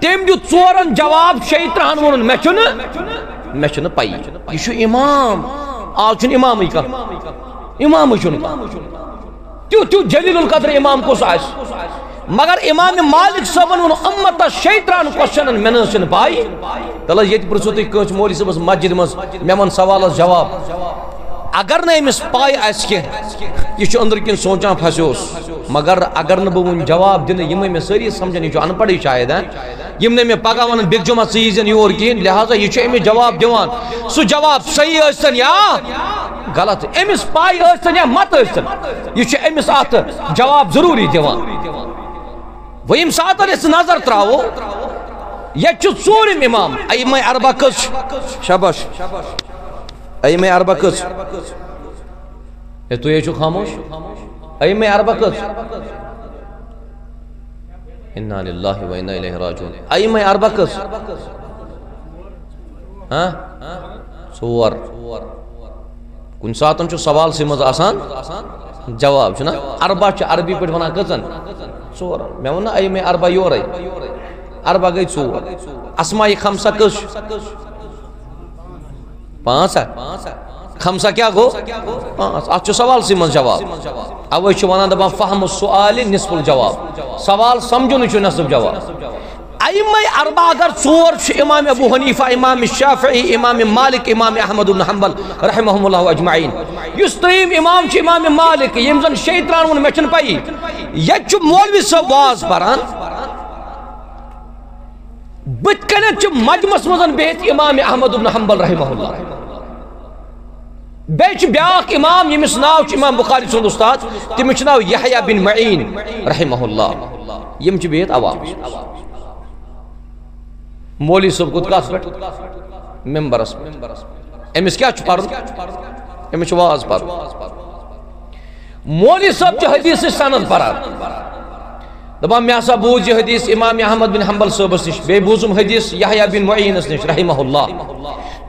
تٔمۍ دیُت 4 جواب 36 ووٚنُن مےٚ چھُنہٕ پَیی یہِ چھُ امام آز چھُنہٕ امامٕے کانٛہہ امامٕے چھُنہٕ کانٛہہ تیُتھ جلیل القدر امام کُس آسہِ مگر امام مالک صٲبن ووٚن اُمتس 36 کوسچنن مےٚ نہٕ حظ چھِنہٕ پاے تلہٕ حظ ییٚتہِ پرژھِو تُہۍ کٲنٛسہِ مولوی صٲبس مسجد منٛز مےٚ وَن سوالس جواب اگر نہٕ أمِس پاے آسہِ کینٛہہ یہِ چھُ أنٛدرٕ کِنۍ سونٛچان پھسیوس مگر اگر نہٕ بہٕ وۄنۍ جواب دِنہٕ یِمے مےٚ سٲری سمجھن یہِ چھُ ان پڑھٕے شاید یِم نہٕ مےٚ پگاہ ونن بیٚکہِ جمعہ ژٕ ییٖزٮ۪ن یور کِہیٖنۍ لہٰذا یہِ چھُ أمِس جواب دِوان سُہ جواب صحیح ٲسۍتن یا غلط أمِس پاے ٲسۍتن یا مت ٲسۍتن یہِ چھُ أمِس اتھ جواب ضروٗری دِوان وۄنۍ ییٚمہِ ساتہٕ أسۍ نظر تراوو ییٚتہِ چھُ ژوٗرِم امام ائمہ اربعہ کٔژ شاباش ائمہ اربعہ کٔژ ہے تُہۍ حظ چھِو خاموش ائمہ اربعہ کٔژ انا للہ و انا الیہ راجعون ائمہ اربعہ کٔژ 4 کُنہِ ساتہٕ چھُ سوالسٕے منٛز آسان جواب چھُنا اربعہ چھِ عربی پٲٹھۍ ونان کٔژن 4 مےٚ ووٚن نہ ائمہ اربعہ یورے اربعہ گٔے 4 اسماء خمسہ کٔژ چھُ 5 خمسہ کیا گو 5 اتھ چھُ سوالسٕے منٛز جواب اوے چھُ ونان دپان فہم السؤال نصف الجواب سوال سمجھُنٕے چھُ نصف جواب ائمہ اربعہ اگر ژور امام ابو حنیفہ امام شافعی امام مالک امام احمد بن حنبل رحمہم اللہ اجمعین یس تریم امام امام مالک یم زن شیطان ون مچن پئی یہ مولوی صاحب واز پران بت کنت مجمس مزن بہت امام احمد بن حنبل رحمہ اللہ بیچ بیاق امام یمس ناو امام بخاری سند استاد تمچ ناو یحییٰ بن معین رحمہ اللہ یم بہت عوام مولوی صاحب کت کس پہ ممبرس امس کیا پرن امس واز پر مولوی صاحب حدیث سند پران دپان مے ہسا بوز یہ حدیث امام احمد بن حنبل صاحبس نش بے بوزم حدیث یحییٰ بن معینس نش رحمہ اللہ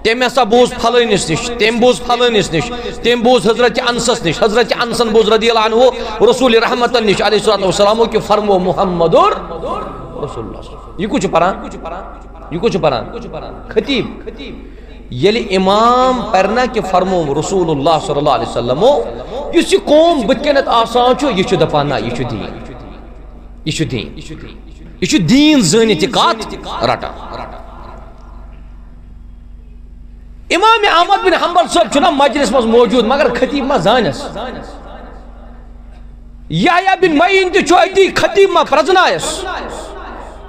تم ہسا بوز پھلنس نش تم بوز پھلنس نش تم بوز حضرت انسس نش حضرت انسن بوز رضی اللہ عنہ رسول رحمت نش علیہ الصلوۃ والسلام کہ فرمو محمد رسول اللہ یہ کچھ پران یہ کچھ پران خطیب یلی امام پرنا کہ فرمو رسول اللہ صلی اللہ علیہ وسلم اس قوم بتکنت آسان چھو یہ دپان نا یہ دین یہ دین یہ دین زانت کات رٹا امام احمد بن حنبل صاحب چھنا مجلس مز موجود مگر خطیب ما زانس یحییٰ بن معین تہ چھو اتی خطیب ما پرزنایس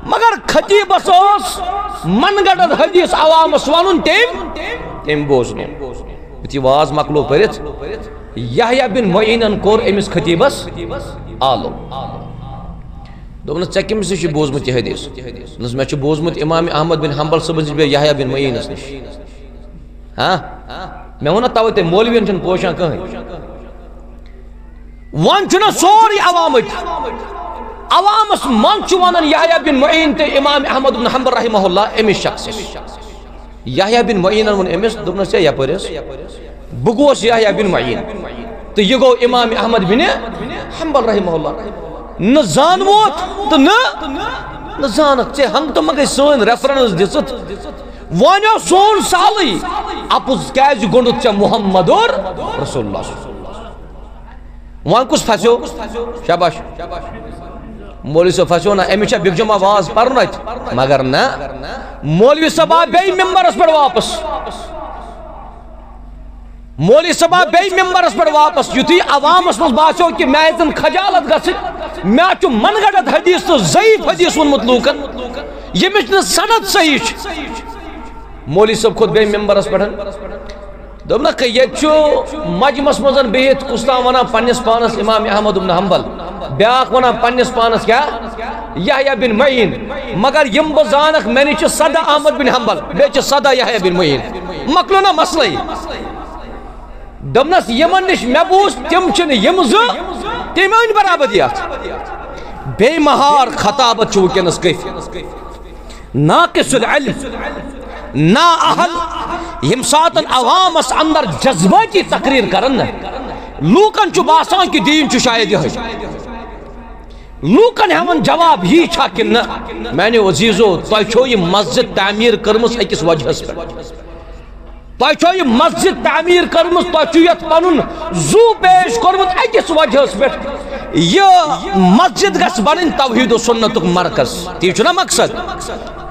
مگر خطیب اس من گڑد حدیث عوامس ونن تم بوزنو یتھی واز مکلو پرت یحییٰ بن معینن کور امس خطیبس آلو دوپنس ژے کمس نش بوزمت یہ حدیث دپنس مے چھ بوزمت امام احمد بن حنبل صاحب نش یحییٰ بن معینس نش ہاں میں ونا تو تے مولوین چھن پوشان کہیں ون چھنا سوری عوامت عوامس من چھ ونن یحییٰ بن معین تے امام احمد بن حنبل رحمہ اللہ امس شخص یحییٰ بن معین ون امس دوپنس یا پرس بہ گوس یحییٰ بن معین تو یہ گو امام احمد بن حنبل رحمہ اللہ نہ زانوت تو نہ زانک ژے ہنگ تو مگے سن ریفرنس دست وانیو سون سالی اپز کیز گونڈت چا محمد اور رسول اللہ وان کس پھسیو شاباش مولوی صاحب پھسیو نا امی چا بگ جمع واز پرنت مگر نا مولوی صاحب بے ممبرس پر واپس مولوی صاحب بے ممبرس پر واپس یتھی عوامس مز باسیو کہ میں اتن خجالت گژھِ میں چھ من گڑت حدیث تو ضعیف حدیث ونمت لوکن یمچ نہ سند صحیح مولوی صاحب خود بے ممبرس پہ دوپنا کہ یہ مجمس مزن بہت کستا ونا پنس پانس امام احمد بن حنبل بیاق ونا پنس پانس کیا یحییٰ بن معین مگر یم بہ زانک میں نے صدا احمد بن حنبل بے صدا یحییٰ بن معین مکلو نا مسئلہ دوپنس یمن نش مے بوز تم چھ یم ز تم ان برابریات بے مہار خطابت چھ ونکس کیف ناقص العلم نا اہل یم ساتن عوامس اندر جذباتی تقریر کرن لوکن چھ باسان کہ دین چھ شاید یہ لوکن ہمن جواب ہی چھا کن میں نے عزیزو تہ چھو یہ مسجد تعمیر کرمس اکس وجہس پہ تہ چھو یہ مسجد تعمیر کرمس تہ چھو یت پنن زو پیش کرمت اکس وجہس پہ یہ مسجد گس بنن توحید و سنتک مرکز تی چھ نا مقصد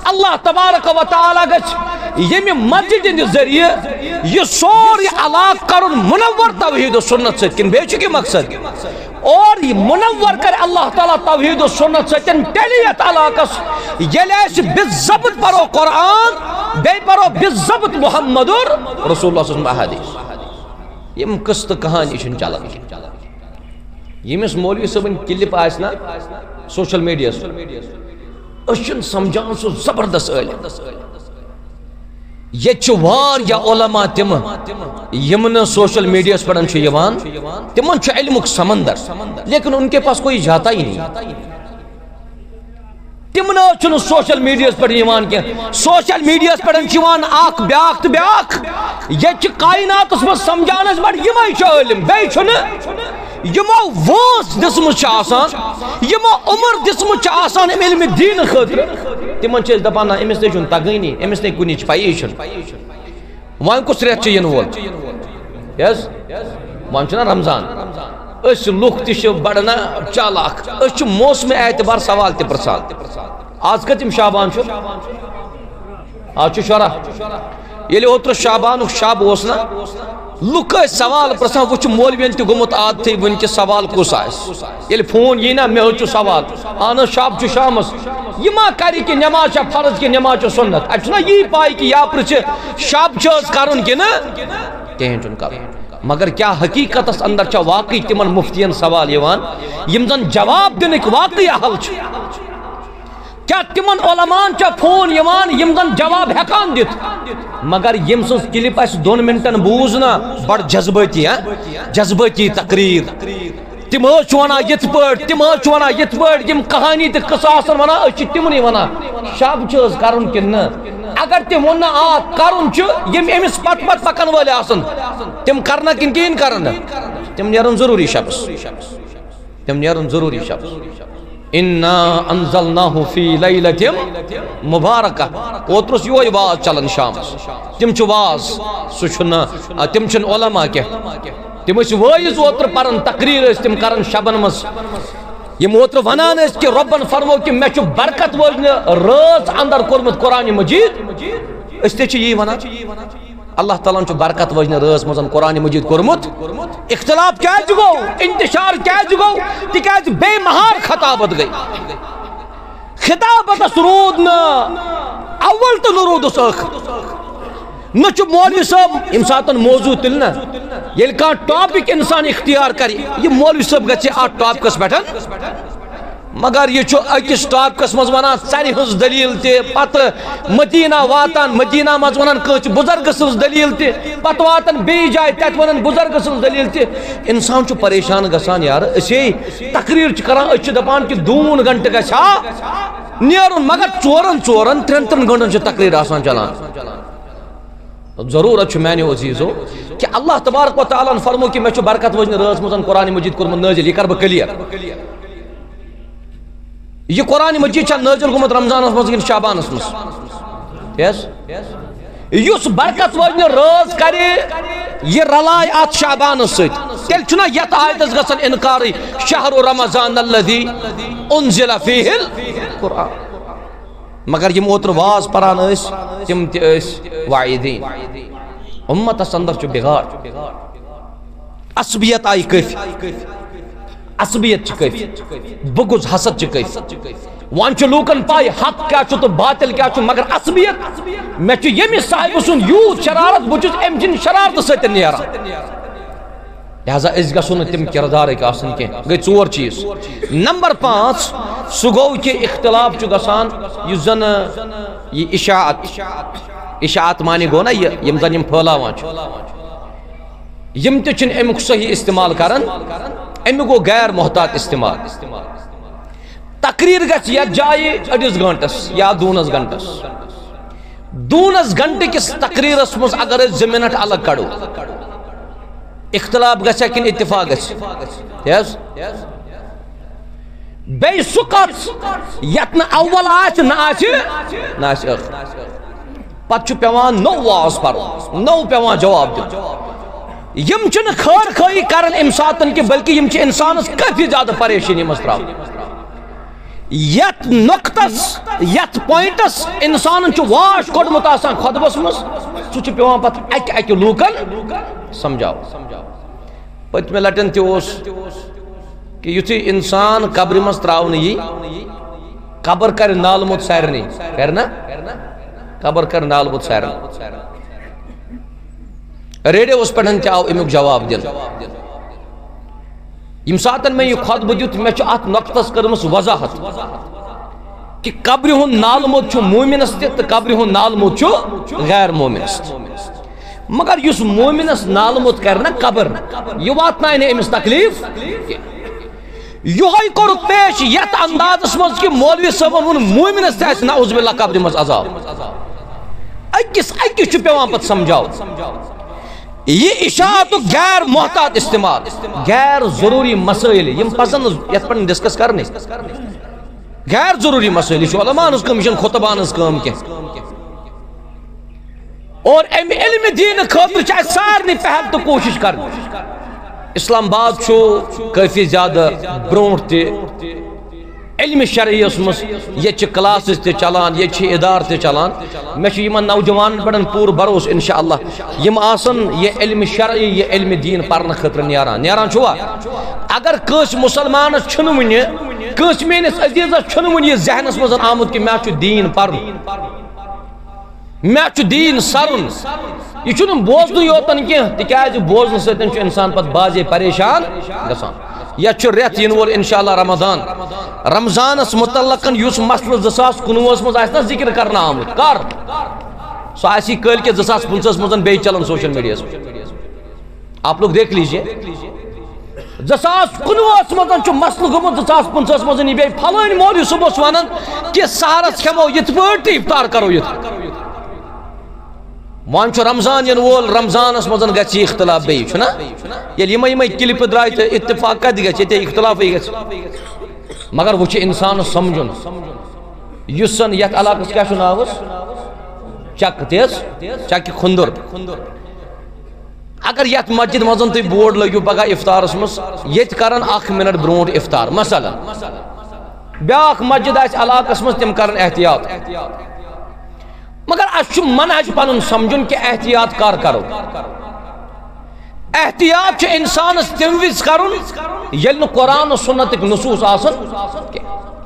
اللہ تبارک و تعالی گچ یمی مسجد اند ذریعہ یہ سوری علاق کرن منور توحید و سنت سے کن بیچ کی مقصد اور یہ منور کر اللہ تعالی توحید و سنت سے کن تلیت علاقس یلی اس بالضبط پرو قرآن بے پرو بالضبط محمد رسول اللہ صلی اللہ علیہ وسلم یم قسط کہانی چھن چلان یمس مولوی صاحبن کلپ آسنا سوشل میڈیا اشن سمجھان سو زبردست علم یہ چوار یا علماء تم یمن سوشل میڈیا پڑھن چھ یوان تمن چھ علمک سمندر لیکن ان کے پاس کوئی جاتا ہی نہیں تم نہ چھن سوشل میڈیا پڑھ یوان کیا سوشل میڈیا پڑھن چھ یوان اخ بیاق تو بیاق یہ چھ کائنات اس میں سمجھانس بڑ یمے چھ علم بے چھن یمو وانس دسم چھ آسان یمو عمر دسم چھ آسان علم دین خاطر تمن چھ دپان امس تے چھن تگینی امس تے کنی چھ پائی چھن وان کس ریت چھ ین وول یس وان چھ نا رمضان اس لوک تہ چھ بڑنا چالاک اس چھ موسم اعتبار سوال تہ پرسان آج کتم شابان آج شرح یلی اوتر شابان شب اوسنا لُکھ ٲسۍ سوال پرژھان وٕچھ مولوین تہِ گوٚمُت عادتھٕے وٕنکہِ سوال کُس آسہِ ییٚلہِ فون یی نا مےٚ چھُ سوال اہن حظ شب چھُ شامس یہِ ما کرِ کہِ نٮ۪ماز چھا فرض کہِ نٮ۪ماز چھِ سُنت اَتہِ چھُنا یی پاے کہِ یا پرژھِ شب چھِ حظ کرُن کِنہٕ کِہیٖنۍ چھُنہٕ کرُن مگر کیا حقیقتس اندر چھا واقعی تمن مفتین سوال یوان یم زن جواب دنک واقعی حل چھ کیا تمن علمان چا فون یوان یم زن جواب ہیکان دت مگر یم سن کلپ اس 2 منٹن بوزنا بڑ جذباتی تقریر تم ونان یت پٹ تم ونان یت پٹ یم کہانی تو قصہ ونان تمنی ونان شب چھ کرن کن اگر تم ون آ کرن یم امس پت پت پکن ول آسن تم کرنا کن کہین کرن تم نیرن ضروری شبس تم نیرن ضروری شبس انا انزلناہ فی لیلۃ مبارکہ اوترس یوے واز چلن شامس تم چھ واز سہ چھنا تم چھن علماء کی تم اس وائز اوتر پرن تقریر اس تم کرن شبن مس یم اوتر ونان اس کہ ربن فرمو کہ میں چھ برکت وجن رات اندر کورمت قرآن مجید اس تے چھ یہ ونان اللہ تعالیٰ چھ برکت وجن رات مزن قرآن مجید کورمت اختلاف کیا گو انتشار کیا گو تکیاز بے مہار خطابت گئی خطابت رود نا اول تو نرود اس نچ مولوی صاحب ام ساتن موضوع تل نا یل کا ٹاپک انسان اختیار کری یہ مولوی صاحب گچے آ ٹاپکس بیٹھن مگر یہ چھو اکس ٹاپکس مز ونان ژرِ ہنز دلیل تے پتہ مدینہ واتان مدینہ مز ونان کچھ بزرگ سنز دلیل تے پتہ واتان بی جائے تت ونان بزرگ سنز دلیل تے انسان چھو پریشان گژھان یار اسی تقریر چھ کران اچھ دپان کہ 2 گھنٹہ گژھا نیرن مگر 4 3 گھنٹن چھ تقریر آسان چلان ضرورت میانو عزیزو کہ اللہ تبارک و تعالیٰ فرمو کہ میں برکت وجن رات مزن قرآن مجید کورمت نازل یہ کر بہ کلیئر یہ قرآن مجید چھا نازل گومت رمضان مز کن شعبانس مز یس یس برکت وجن راز کرے یہ رلائے ات شعبانس ست تیل چھنا یت آیتس گژھن انکار شہر رمضان الذی انزل فیہ القرآن مگر یم اوتر واز پران اس تم تس واعدین امت اندر چھ بگاڑ عصبیت آئی کفی عصبیت چھ کفی بغض حسد چھ کفی وان چھ لوکن پائی حق کیا چھ تو باطل کیا چھ مگر عصبیت میں چھ یمی صاحب سن یوت شرارت بچس ام جن شرارت سیت نیرا لہذا اس گژھن تم کردار ایک آسن کی گئی 4 چیز نمبر 5 سہ گو کہ اختلاف چھ گژھان یہ زن یہ اشاعت معنی گو نا یم زن یم پھلاوان یم تہ چھن امیک صحیح استعمال کرن امیک گو غیر محتاط استعمال تقریر گژھِ یتھ جایہِ 2 گھنٹس یا 2 گھنٹس 2 گھنٹہ کس تقریرس مز اگر 2 منٹ الگ کڑو اختلاف گژھِ کن اتفاق گژھِ یس بیٚیہِ سُہ کتھ یتھ نہٕ اول آسہِ نہ آسہِ ٲخر پتہٕ چھُ پیوان نوٚو واز پرُن نوٚو پیوان جواب دیُن یم چھنہٕ خٲر خٲیی کران امہِ ساتن کہِ بلکہِ یم چھِ انسانس کافی زیادٕ پریشٲنی منٛز تراوان یتھ نۄقطس یتھ پوینٹس انسانن چھُ واش کوٚڑمُت آسان خطبس منٛز سُہ چھُ پیوان پتہٕ اکہِ لوٗکن سمجھاو پتمہ لٹن تہ کہ یتھے انسان قبر مز تراؤن یی قبر کر نالمت سارنی کرنا قبر کر نالمت سارن ریڈیوس پہ تہ آو امیک جواب دن یم ساتن میں یہ خطبہ دیت میں ات نقطس کرمس وضاحت کہ قبر ہند نالمت مومنس تہ قبر ہند نالمت غیر مومنس مگر یس مومنس نالمت کرنا قبر یہ واتنائے امس تکلیف یہ کور پیش یت اندازس مز کہ مولوی صاحبن ون مومنس تہ نعوذ باللہ قبر مز عذاب اکس پیوان پت سمجھاو یہ اشاعت غیر محتاط استعمال غیر ضروری مسائل یم پسند یت پہ ڈسکس کرنے غیر ضروری مسائل یہ علماء ہز کم یہ خطبان ہز کم کی اور ام علم دین خاطر چاہے سارے پہل تو کوشش کر اسلام آباد کافی زیادہ برونٹ تہ علم شرعی اسمس یہ کلاسز تے چلان یہ ادار تے چلان میں یمن نوجوان پڑھن پور بروس انشاءاللہ یم آسن یہ علم شرعی یہ علم دین پرن خطر نیران چھوا اگر کس مسلمان چھن ون کس میس عزیز چھن ون یہ ذہنس مز آمد کہ میں دین پرن میں دین سرن یہ چھن بوزن یوتن کی تکیاز بوزن ستن انسان پت بازے پریشان گسان یا ریت ین وول انشاءاللہ رمضانس متعلقن یس مسئلہ 2019 مز آسنا ذکر کرنا آمد کر سو آسی کل کے 2015 مزن بے چلن سوشل میڈیا سے آپ لوگ دیکھ لیجئے 2019 مزن چو مسئلہ گمت 2015 مزن یہ بے پھلوین مولی صبح سوانن کہ سہرس کھمو یت پڑتی افطار کرو یت وان چھو رمضان ین وول رمضانس مزن گچی اختلاف بے چھنا یل یمائی کلپ درائی تو اتفاق کد گچ یہ اختلاف گچ مگر وہ انسان سمجھن یسن یت علاقس کیا ناوس چک تیز چک خندر اگر یت مسجد مزن تھی بورڈ لگو پگہ افطارس مز یت کرن 1 منٹ برونٹ افطار مثلا بیاکھ مسجد آس علاقس مز تم کرن احتیاط مگر اس منہج پنن سمجھن کہ احتیاط کار کرو احتیاط انسانس تم وز کرن یل نہ قرآن و سنت نصوص آسن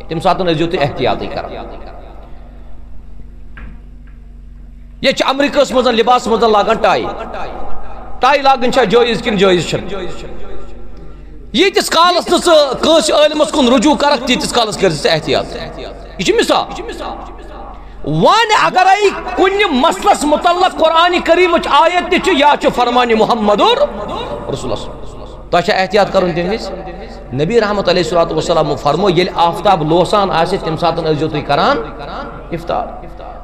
تم ساتن ازیو تو احتیاطی کر یہ امریکہ مزن لباس مزن لاگن ٹائی لاگن جائز کن جائز یتس کالس نس علمس کن رجوع کرک تیتس کالس کر احتیاط یہ مثال وان اگر ای کن مسلس متعلق قرآن کریم آیت تھی یا فرمان محمد رسول اللہ تو احتیاط کرن تمس نبی رحمت علیہ الصلوۃ والسلام فرمو یل آفتاب لوسان آسہ تم ساتن ازیو تھی کران افطار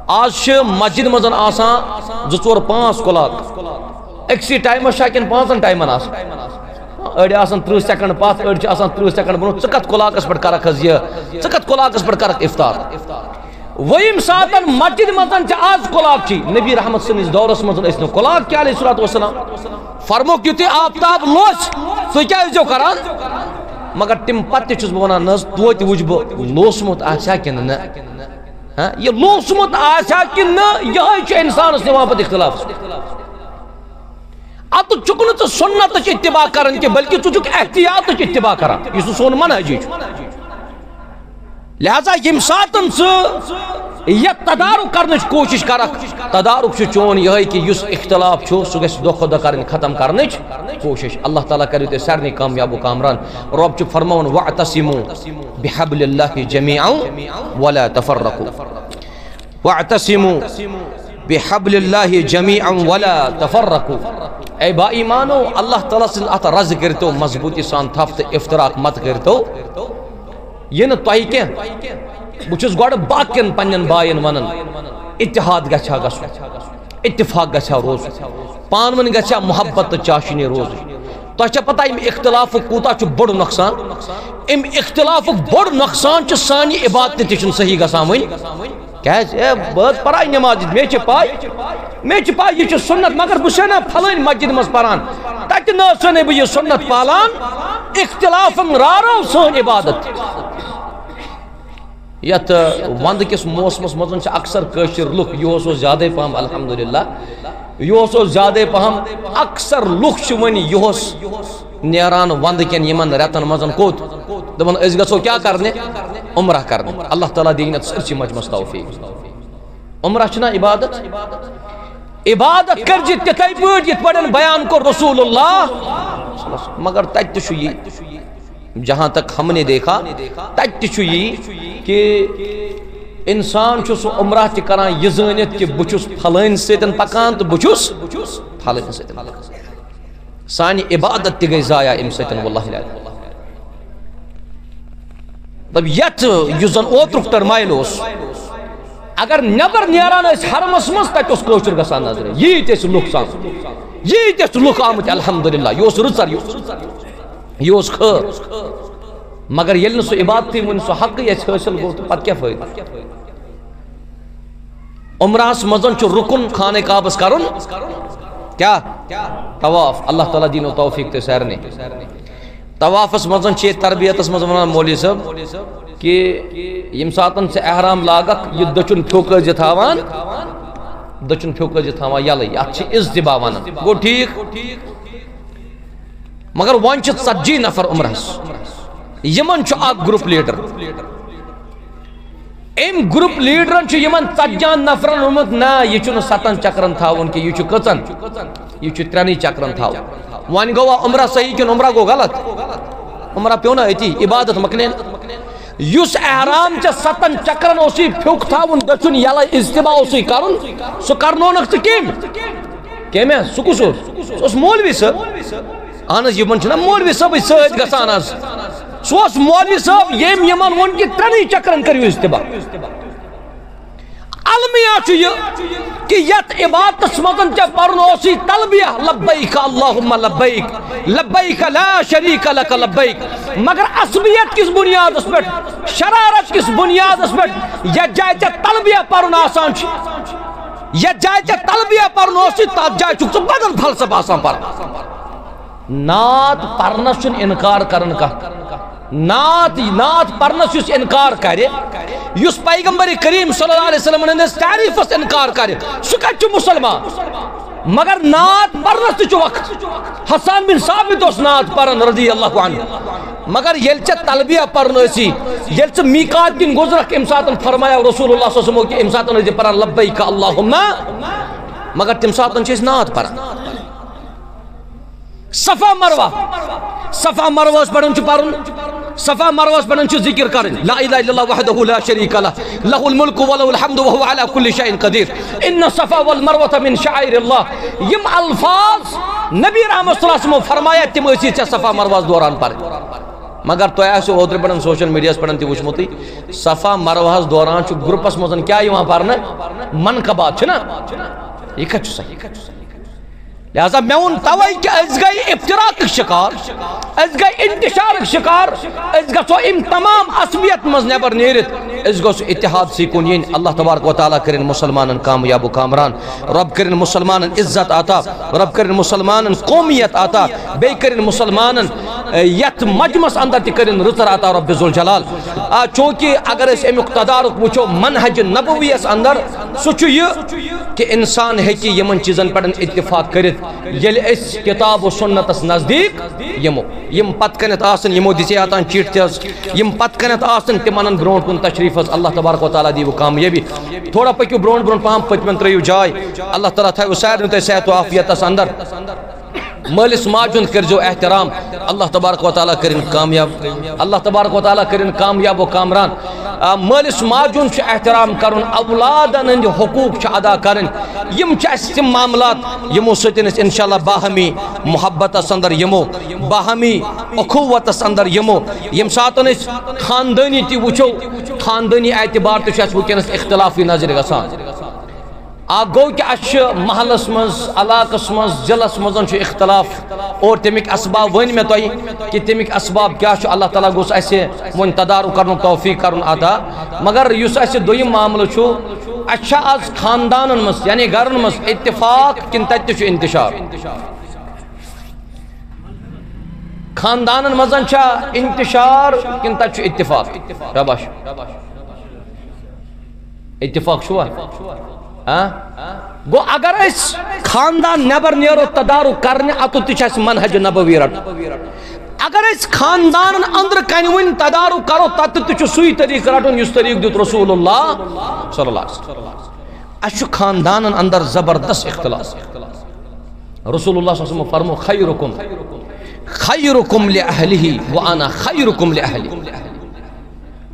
آج مسجد مزن آسان 2-4-5 کلاک اکسی ٹائم شاکن 5 ٹائمن اڑ آسان 30 سیکنڈ پتھ اڑ آسان 30 سیکنڈ برو ثت کلاکس پہ کرک حض یہ ثت کلاکس پہ کرک افطار ویم ساتن مسجد مزن آز کلاک چی نبی رحمت سنس دورس مزن اس کلاک کیا علیہ الصلوۃ والسلام فرمو کیوں آفتاب لوس سو کیا جو کران مگر تم پتہ چھس بہ ونان نز توت وچ بہ لوسمت آسا کن نہ یہ لوسمت آسا کن نہ یہ انسانس نوان پتہ اختلاف ات چکن تو سنت اتباع کرن کہ بلکہ ٹھیک احتیاط اتباع کران یہ سون منہج لہذا یم ساتن یہ تدارک کرنچ کوشش کرک تدارک چون یہ کہ اس اختلاف سہ گھس دہ کھو دہ کرن ختم کرنچ کوشش اللہ تعالیٰ کرو تھی سارے کامیاب و کامران رب فرمون واعتصموا بحبل اللہ جميعا ولا تفرقوا واعتصموا بحبل اللہ جميعا ولا تفرقوا اے با ایمانو اللہ تعالیٰ سے ات رز کرتو مضبوطی سان تھفت افتراق مت کرتو یہ نا تہ کی بچس گوڑ باقین پنن بائن ونن اتحاد گھا گھو اتفاق گھا روز پان ون گھا محبت چاشنی روز تہ پتہ ام اختلاف کوتا بڑ نقصان ام اختلاف بڑ نقصان سانی عبادت تہ صحیح گھان ون بہت پرائے نماز مے پائی یہ سنت مگر بہ نا پھلن مسجد مز پران تتہ نہ بہ یہ سنت پالان اختلاف رارو سن عبادت یت وند کس موسمس مزن اکثر کشر لک یہ زیادہ پہم الحمدللہ یہ زیادہ پہم اکثر لک ون یہ نیران وند کن یمن رتن مزن کوت دپن اس گژھو کیا کرنے عمرہ کرنے اللہ تعالیٰ دین سرچی مجمس توفیق عمرہ چھنا عبادت عبادت کر جت تتھے پٲٹھۍ یتھ پٲٹھۍ بیان کو رسول اللہ مگر تتہ یہ جہاں تک ہم نے دیکھا تتہ یہ کہ انسان سہ عمرہ تہ کران یہ زانت کہ بچس پھلن سن پکان تو بچس پھلن سن سانی عبادت تہ گئی ضائع ام سن واللہ دب یت زن اوترک ٹرمائل اگر نبر نیران حرمس مز تک کوشر گسان نظر یہ لک سان یہ لک آمت الحمدللہ یہ رچر یہ خیر مگر یل نہ سہ عبادت ون سہ حق یہ حاصل گو تو پتہ کیا فائدہ عمرہس مزن رکن خانہ کعبس کرن کیا طواف اللہ تعالیٰ دین و توفیق تے سارنے طوافس مزن تربیتس مز ونان مولوی صاحب کہ یم ساتن سے احرام لاگک یہ دچن پھوکز تھاوان دچن پھوکز تھاوان یلے اتھ ازدبا ونان گو ٹھیک مگر ون چھ 40 نفر عمرہس یمن چھ اک گروپ لیڈر ام گروپ لیڈرن چھ یمن 40 نفرن ومت نا یہ چھ 7 چکرن تھاون کہ یہ چھ کچن یہ چھ 3 چکرن تھاون ون گو عمرہ صحیح کہ عمرہ گو غلط عمرہ پیونا ایتی عبادت مکنین یس احرام چھ 7 چکرن اسی پھوک تھاون دچن یلا اجتماع اسی کرن سو کرنونک تکیم کیم ہے سکوس اس مولوی صاحب آنس یمن چھنا مولوی صاحب سید گسان از سوس مولوی صاحب یم یمن ون کی 3 چکرن کریو اجتماع المیہ چھ یہ کہ یت عبادت مزن چھ پرن اسی تلبیہ لبیک اللہم لبیک لبیک لا شریک لک لبیک مگر عصبیت کس بنیاد اس پر شرارت کس بنیاد اس پر یہ جائے چھ تلبیہ پرن آسان چھ یہ جائے چھ تلبیہ پرن اسی تات جائے چھ بدل فلسفہ آسان پر نات پرنس چھ انکار کرن کا نات پرنس یس انکار کرے یس پیغمبر کریم صلی اللہ علیہ وسلم نے تعریف اس انکار کرے سہ کتہ مسلمان مگر نات پرنس تہ وقت حسان بن ثابت اس نات پرن رضی اللہ عنہ مگر یل چھ تلبیہ پرن اسی یل چھ میقات دن گزرک ام ساتن فرمایا رسول اللہ صلی اللہ علیہ وسلم کہ ام ساتن رضی پرن لبیک اللہم مگر تم ساتن چھ نات پرن صفا مروہ پڑھن چھ پرن صفا مروہ پڑھن چھ ذکر کرن لا الہ الا اللہ وحدہ لا شریک لہ لہ الملک ولہ الحمد وهو على كل شيء قدیر ان الصفا والمروہ من شعائر اللہ یم الفاظ نبی رحمۃ اللہ علیہ وسلم فرمایا تم اسی چھ صفا مروہ دوران پر مگر تو ایسے اوتر پڑھن سوشل میڈیا پڑھن تی وچمتی صفا مروہ دوران چھ گروپس مزن کیا یوان پرن منقبات چھ نا یہ کچھ صحیح لہذا میں ان توئی کہ از گئی افتراق شکار از گئی انتشار شکار از گسو ام تمام عصبیت مز نیبر نیرت از گسو اتحاد سیکون ین اللہ تبارک و تعالی کرن مسلمانن کامیاب و کامران رب کرن مسلمانن عزت آتا رب کرن مسلمانن قومیت آتا بے کرن مسلمانن یت مجمس اندر تی کرن رتر آتا رب ذوالجلال چونکہ اگر اس امیک تدارک وچو منہج نبوی اس اندر سوچو یہ کہ انسان ہے کہ یمن چیزن پڑھن اتفاق کرت یل اس کتاب و سنت اس نزدیک یمو یم پت کنت آسن یمو دیسی آتان چیٹ تیز یم پت کنت آسن تمنن برون کن تشریف اس اللہ تبارک و تعالی دی وہ کامیابی تھوڑا پکیو برون پام پتمن تریو جائے اللہ تعالی تھا سیر نتے صحت و عافیت اس اندر مالس ماجن کر جو احترام اللہ تبارک و تعالی کرن کامیاب اللہ تبارک و تعالی کرن کامیاب و کامران مالس ماجن چھ احترام کرن اولادن ہند حقوق چھ ادا کرن یم چھ اس تم معاملات یمو سۭتۍ أسۍ انشاءاللہ باہمی محبت اندر یمو باہمی اخوت اندر یمو یم ساتن اس خاندانی تی وچو خاندانی اعتبار تہ چھ اس ونکس اختلافی نظر گژھان گو کہ اچھ محلس مز علاقس مز ضلعس مزن چھ اختلاف اور تمیک اسباب ون میں توئی کہ تمیک اسباب کیا چھ اللہ تعالیٰ گوس اسے ون تدارک کرن توفیق کرن عطا مگر یس اسے دویم معاملہ چھ اچھا از خاندانن مز یعنی گرن مز اتفاق کن تت چھ انتشار خاندانن مزن چھ انتشار کن تت چھ اتفاق شاباش اتفاق شوا گو اگر اس خاندان نبر نیرو تدارک کرنے اتو تیچ منہج نبوی رٹ اگر اس خاندان اندر کنون تدارک کرو تت تیچ سوی طریق رٹن یس طریق دیت رسول اللہ صلی اللہ علیہ وسلم اچھو خاندان اندر زبردست اختلاف رسول اللہ صلی اللہ علیہ وسلم فرمو خیرکم لأہلہ وانا خیرکم لأہلی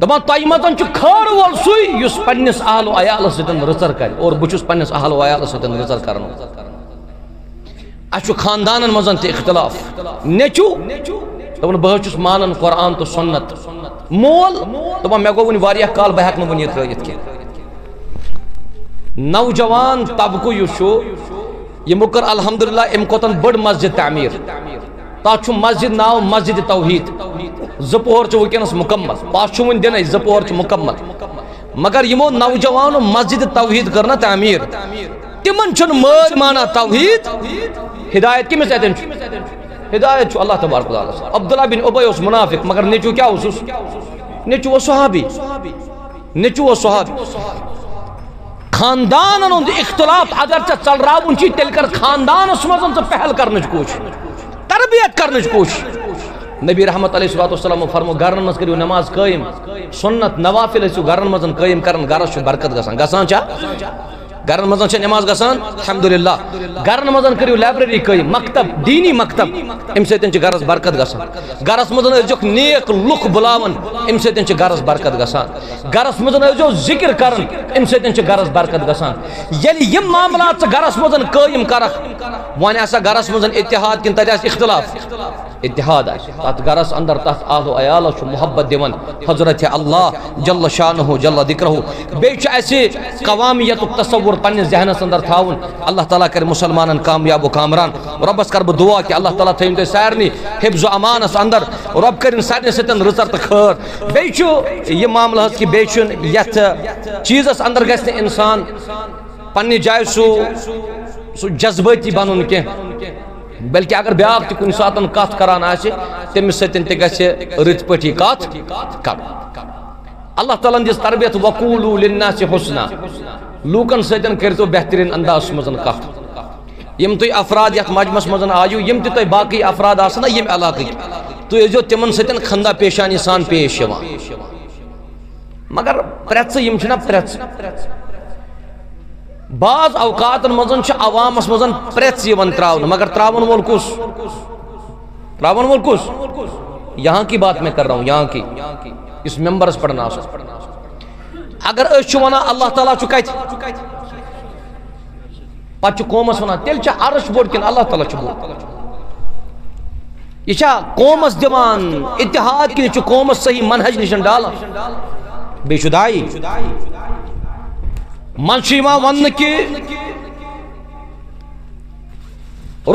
دپان تۄہہِ منٛز چھُ خٲر وول سُے یُس پننِس اہل و عیالس سۭتۍ رٕژر کرِ اور بہٕ چھُس پننِس اہل و عیالس سۭتۍ رٕژر کران اَسہِ چھُ خاندانن منٛز تہِ اختلاف نیٚچوٗ دپان بہٕ حظ چھُس مانان قرآن تہٕ سنت مول دپان مےٚ گوٚو وُنہِ واریاہ کال بہٕ ہٮ۪کہٕ نہٕ وُنہِ یہِ ترٲیِتھ کینٛہہ نوجوان طبقہٕ یُس چھُ یِمو کٔر الحمدللہ اَمہِ کھۄتہٕ بٔڑ مسجد تعمیٖر تتھ چھُ مسجد ناو مسجد توحید زٕ پوہر چھِ ونکیٚنس مکمل پاس چھُ وُنہِ دِنَے زٕ پوہر چھِ مکمل مگر یِمو نوجوانو مسجد توحید کٔر نا تعمیٖر تِمن چھُنہٕ مٲلۍ مانان توحید ہدایت کٔمِس اتٮ۪ن چھُ ہدایت چھُ اللہ تبارک و تعالیٰ عبداللہ بن ابی اوس منافق مگر نیٚچوٗ کیٛاہ اوسُس نیچو و صحابی نیچو و صحابی خاندان ہند اختلاف اگر ٹھیک چل راؤن چی تیل کر خاندانس مزن ٹھیک پہل کرنچ کوشش تربیت کرنچ کوشش نبی رحمت علیہ السلام فرمو گرن مز کریو نماز قائم سنت نوافل ٲسِو گرن مزن قائم کرن گرس چھُ برکت گژھان گژھان چھا گرن مزن چھا نماز گژھان الحمدللہ گرن مزن کریو لائبریری قائم مکتب دینی مکتب امہ سۭتۍ چھِ گرس برکت گژھان گرس مزن ٲسۍزیوکھ نیک لُکھ بُلاوان امہ سۭتۍ چھِ گرس برکت گژھان گرس مزن ٲسۍزیو ذکر کران امہ سۭتۍ چھِ گرس برکت گژھان ییٚلہِ یِم معاملات ژٕ گرس مزن قائم کرکھ وۄنۍ آسا گرس مزن اتحاد کِنہٕ تتہِ آسہِ اختلاف اتحاد آسہِ تتھ گرس اندر تتھ آل و عیالس چھُ محبت دِوان حضرت اللہ جل شانہ جل ذکرہ بیٚیہِ چھُ اَسہِ قوامیتُک تصور پننس ذہنس اندر تھاون اللہ تعالیٰ کر مسلمانن کامیاب و کامران ربس کر بہ دعا کہ اللہ تعالیٰ تھٲیِن تُہۍ سارنٕے حفظ و امانس اندر رب کرن سارنٕے سۭتۍ رٕژر تہٕ خٲر بیٚیہِ چھُ یہِ معاملہٕ حظ کہ بیٚیہِ چھُنہٕ یتھ چیٖزس اندر گژھِ نہٕ انسان پننہِ جایہِ سُہ جذبٲتی بنُن کینٛہہ بلکہ اگر بیاکھ تہِ کُنہِ ساتہٕ کتھ کران آسہِ تٔمِس سۭتۍ تہِ گژھِ رٕتۍ پٲٹھی کتھ کرُن اللہ تعالیٰ دِژ تربیت وقولوا للناس حسنا لوکن سۭتۍ کٔرۍتو بہتریٖن انداز منٛز کتھ یم تُہۍ افراد یتھ مجمس منٛز آیِو یم تہِ تۄہہِ باقٕے افراد آسن نا ییٚمہِ علاقٕکۍ تُہۍ ٲسۍزیو تِمن سۭتۍ خندا پیشانی سان پیش یِوان مگر پرٛٮ۪ژٕ یِم چھِنا پرٛٮ۪ژٕ بعض اوقاتن منٛز چھِ عوامس منٛز پرٛٮ۪ژٕ یِوان تراونہٕ مگر تراون وول کُس یہاں کی بات میں کر رہا ہوں یہاں کی اس ممبرس پڑھنا اگر أسۍ چھِ ونان اللہ تعالیٰ چھُ کتہِ پتہٕ چھُ قومس ونان تیٚلہِ چھا عرش بوٚڑ کِنہٕ اللہ تعالیٰ چھُ بوٚڑ یہ چھا قومس دِوان اتحاد کِنہٕ چھُ قومس صحیح منہج نِش ڈالان بیٚیہِ چھُ داعی من چھُ یِوان وننہٕ کہِ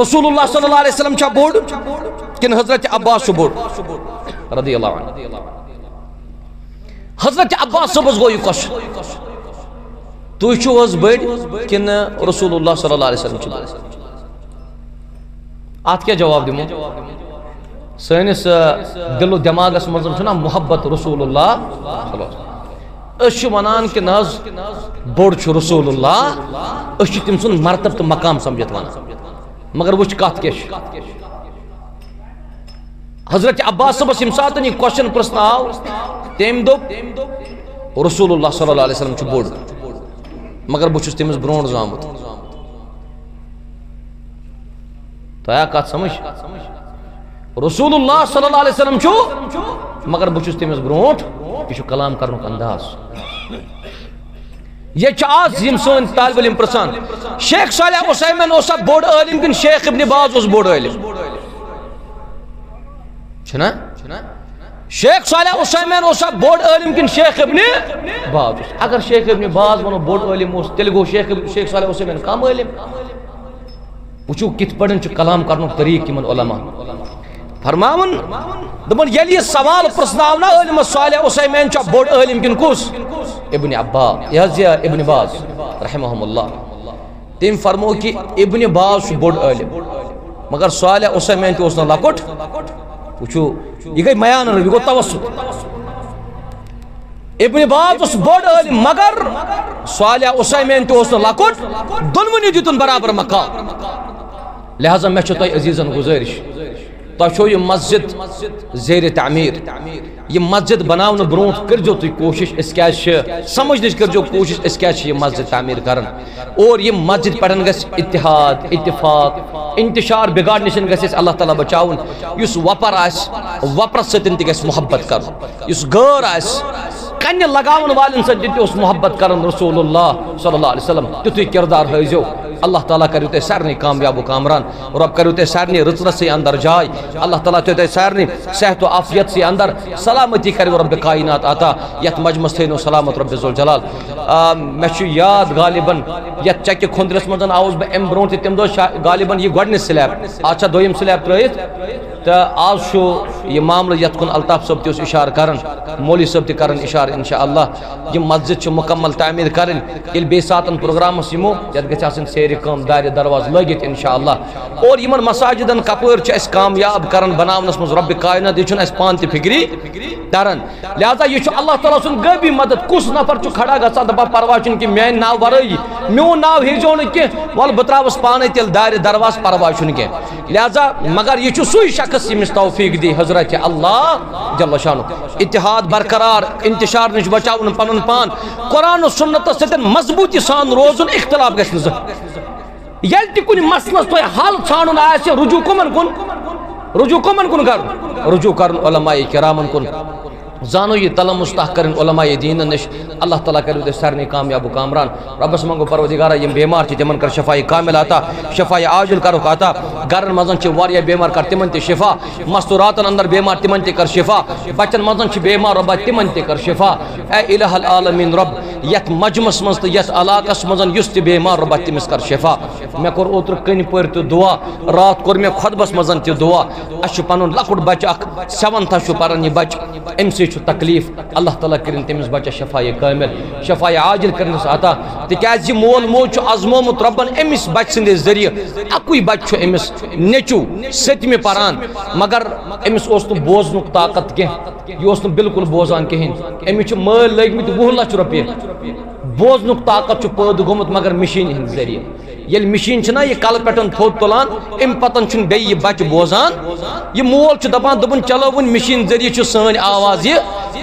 رسول اللہ صلی اللہ علیہ وسلم چھا بوٚڑ کِنہٕ حضرت عباس چھُ بوٚڑ رضی اللہ عنہ حضرت عباس صٲبس گوٚو یہِ کوسچن تُہۍ چھِو حظ بٔڑۍ کِنہٕ رسول اللہ صلی اللہ علیہ وسلم چھُ بوٚڑ اتھ کیٛاہ جواب دِمو سٲنِس دِل و دٮ۪ماغس منٛز چھُنا محبت رسول اللہ أسۍ چھِ ونان کہِ نہ حظ بوٚڑ چھُ رسول اللہ أسۍ چھِ تٔمۍ سُنٛد مرتب تہٕ مقام سمجھتھ ونان مگر وٕچھ کتھ کیٛاہ چھِ حضرت عباس صٲبس ییٚمہِ ساتہٕ یہِ کوسچن پرژھنہٕ آو تٔمۍ دوٚپ رسول اللہ صلی اللہ علیہ وسلم چھُ بوٚڑ مگر بہٕ چھُس تٔمِس برونٛٹھ زامُت تۄہہِ آ کتھ سمجھ رسول اللہ صلی اللہ علیہ وسلم چھُ مگر بہٕ چھُس تٔمِس برونٛٹھ یہ چھُ کلام کرنُک انداز یہ چھِ آز یِم سٲنۍ طالب علم پرژھان شیخ صالح عثیمین اوسا بوٚڑ عٲلم کِنہٕ شیخ ابن باز اوس بوٚڑ عٲلم چھُنا شیخ صالح عثیمین اوسا بوٚڑ عٲلم کِنہٕ شیخ ابن باز اوس اگر شیخ ابن باز ونو بوٚڑ عٲلم اوس تیٚلہِ گوٚو شیخ صالح عثیمین کم عٲلم وٕچھو کِتھ پٲٹھۍ چھُ کلام کرنُک طریٖقہٕ یِمن علما فرماون دپن ییٚلہِ یہِ سوال پرژھنہٕ آو نا عٲلمس صالح عثیمین چھا بوٚڑ عٲلم کِنہٕ کُس ابن عباس یہ حظ یہ ابن باز رحمہم اللہ تٔمۍ فرمو کہ ابن باز چھُ بوٚڑ عٲلم مگر صالح عثیمین تہِ اوس نہٕ لۄکُٹ وٕچھو یہ گٔے میانن یہ گوٚو توسط ابن باز اوس بوٚڑ عٲلم مگر صالح عثیمین تہِ اوس نہٕ لۄکُٹ دۄنوٕنی دیُتُن برابر مقام لہذا مےٚ چھو تۄہہِ عزیزن گزٲرش تۄہہِ چھو یہ مسجد زیر تعمیر یہ مسجد بناونہٕ برونٛٹھ کٔرۍزیو تُہۍ کوٗشش أسۍ کیٛازِ چھِ سمجھنٕچ کٔرۍزیو کوٗشش أسۍ کیٛازِ چھِ یہ مسجد تعمیٖر کران اور یہ مسجد پٮ۪ٹھ گژھِ اتحاد اتفاق انتشار بگاڑ نِش گژھِ اَسہِ اللہ تعالیٰ بچاوُن یُس وۄپر آسہِ وۄپرس سۭتۍ تہِ گژھِ محبت کرُن یُس غٲر آسہِ کنہِ لگاون والٮ۪ن سۭتۍ تہِ اوس محبت کران رسول اللہ صلی اللہ علیہ وسلم تیُتھُے کردار ہٲیزیو اللہ تعالیٰ کریو تۄہہِ سارنٕے کامیاب و کامران رب کریو تۄہہِ سارنٕے رٕژرسٕے اندر جاے اللہ تعالیٰ تھٲیو تۄہہِ سارنٕے صحت و عافیتسٕے اندر سلامتی کریو رب کائنات عطا یتھ مجمس تھٲینو سلامت رب ذوالجلال مےٚ چھُ یاد غالباً یتھ چکہِ خُندرس منٛز آوُس بہٕ امہِ برونٛٹھ تہِ تمہِ دۄہ غالباً یہِ گۄڈنِچ سلیب آز چھا دوٚیِم سلیب ترٲیِتھ تہٕ آز چھُ یہ معاملہ یت کن الطاف صاحب تیس اشار کرن مولوی صاحب تہ کرن اشار انشاءاللہ یہ مسجد مکمل تعمیر کرن یل بے ساتن پروگرامس یمو یت گژھِ آسن سیر کام دارِ درواز لگت انشاءاللہ اور یمن مساجدن کپر چھ اس کامیاب کرن بناونس مز رب کائنات یہ چھن اس پان تہ فکری ترن لہذا یہ چھ اللہ تعالیٰ سن غیبی مدد کس نفر چھ کھڑا گژھان دپان پرواہ چھن کہ میان ناو ورٲیی میون ناو ہیزو نہ کہ ول بہ تراوس پانے تیل دارِ درواز پرواہ چھن کہ لہذا مگر یہ چھ سوی شخص یمس توفیق دی حضرت اللہ جل شانہ اتحاد برقرار انتشار نش بچاون پنن پان قرآن و سنت ستن مضبوطی سان روزن اختلاف گژھِ نہٕ یل تہ کُنہِ مسلس تۄہہِ حل ژھانڈُن آسہِ رجوع کمن کُن کرُن رجوع کرُن علماء کرامن کُن زانو یہ طلب مستحق کرن علماء دین نش اللہ تعالیٰ کرو دے سارنی کامیاب و کامران ربس منگو پروردگارہ یم بیمار چھ تمن کر شفاء کامل عطا شفاء عاجل کرو عطا گرن مزن چھ واریاہ بیمار کر تمن تے شفا مستوراتن اندر بیمار تمن تے کر شفا بچن مزن چھ بیمار رب تمن تے کر شفا اے الہ العالمین رب یت مجمس مز تو یت علاقس مزن یس تے بیمار رب تمس کر شفا میں کور اوتر کن پر تو دعا رات کور میں خطبس مزن تے دعا اش پنن لکٹ بچ اک 7 چھ پرن یہ بچ ام سے تکلیف اللہ تعالیٰ کرن تمس بچہ شفاء کامل شفاء عاجل کرنس عطا تکیاز یہ مول موج ازمومت ربن امس بچ سند ذریعہ اکوئی بچ امس نیچو ستمہ پران مگر امس اوس نہ بوزنک طاقت کی یہ اوس نہ بالکل بوزان کہین امس مل لگمت 20 لچھ رۄپیہِ بوزنک طاقت پید گومت مگر مشین ہند ذریعہ یل مشین چھنا یہ کل پٹن تھوت تلان ام پتن چھن بی یہ بچ بوزان یہ مول چھ دپان دپن چلو ون مشین ذریعہ چھ سن آواز یہ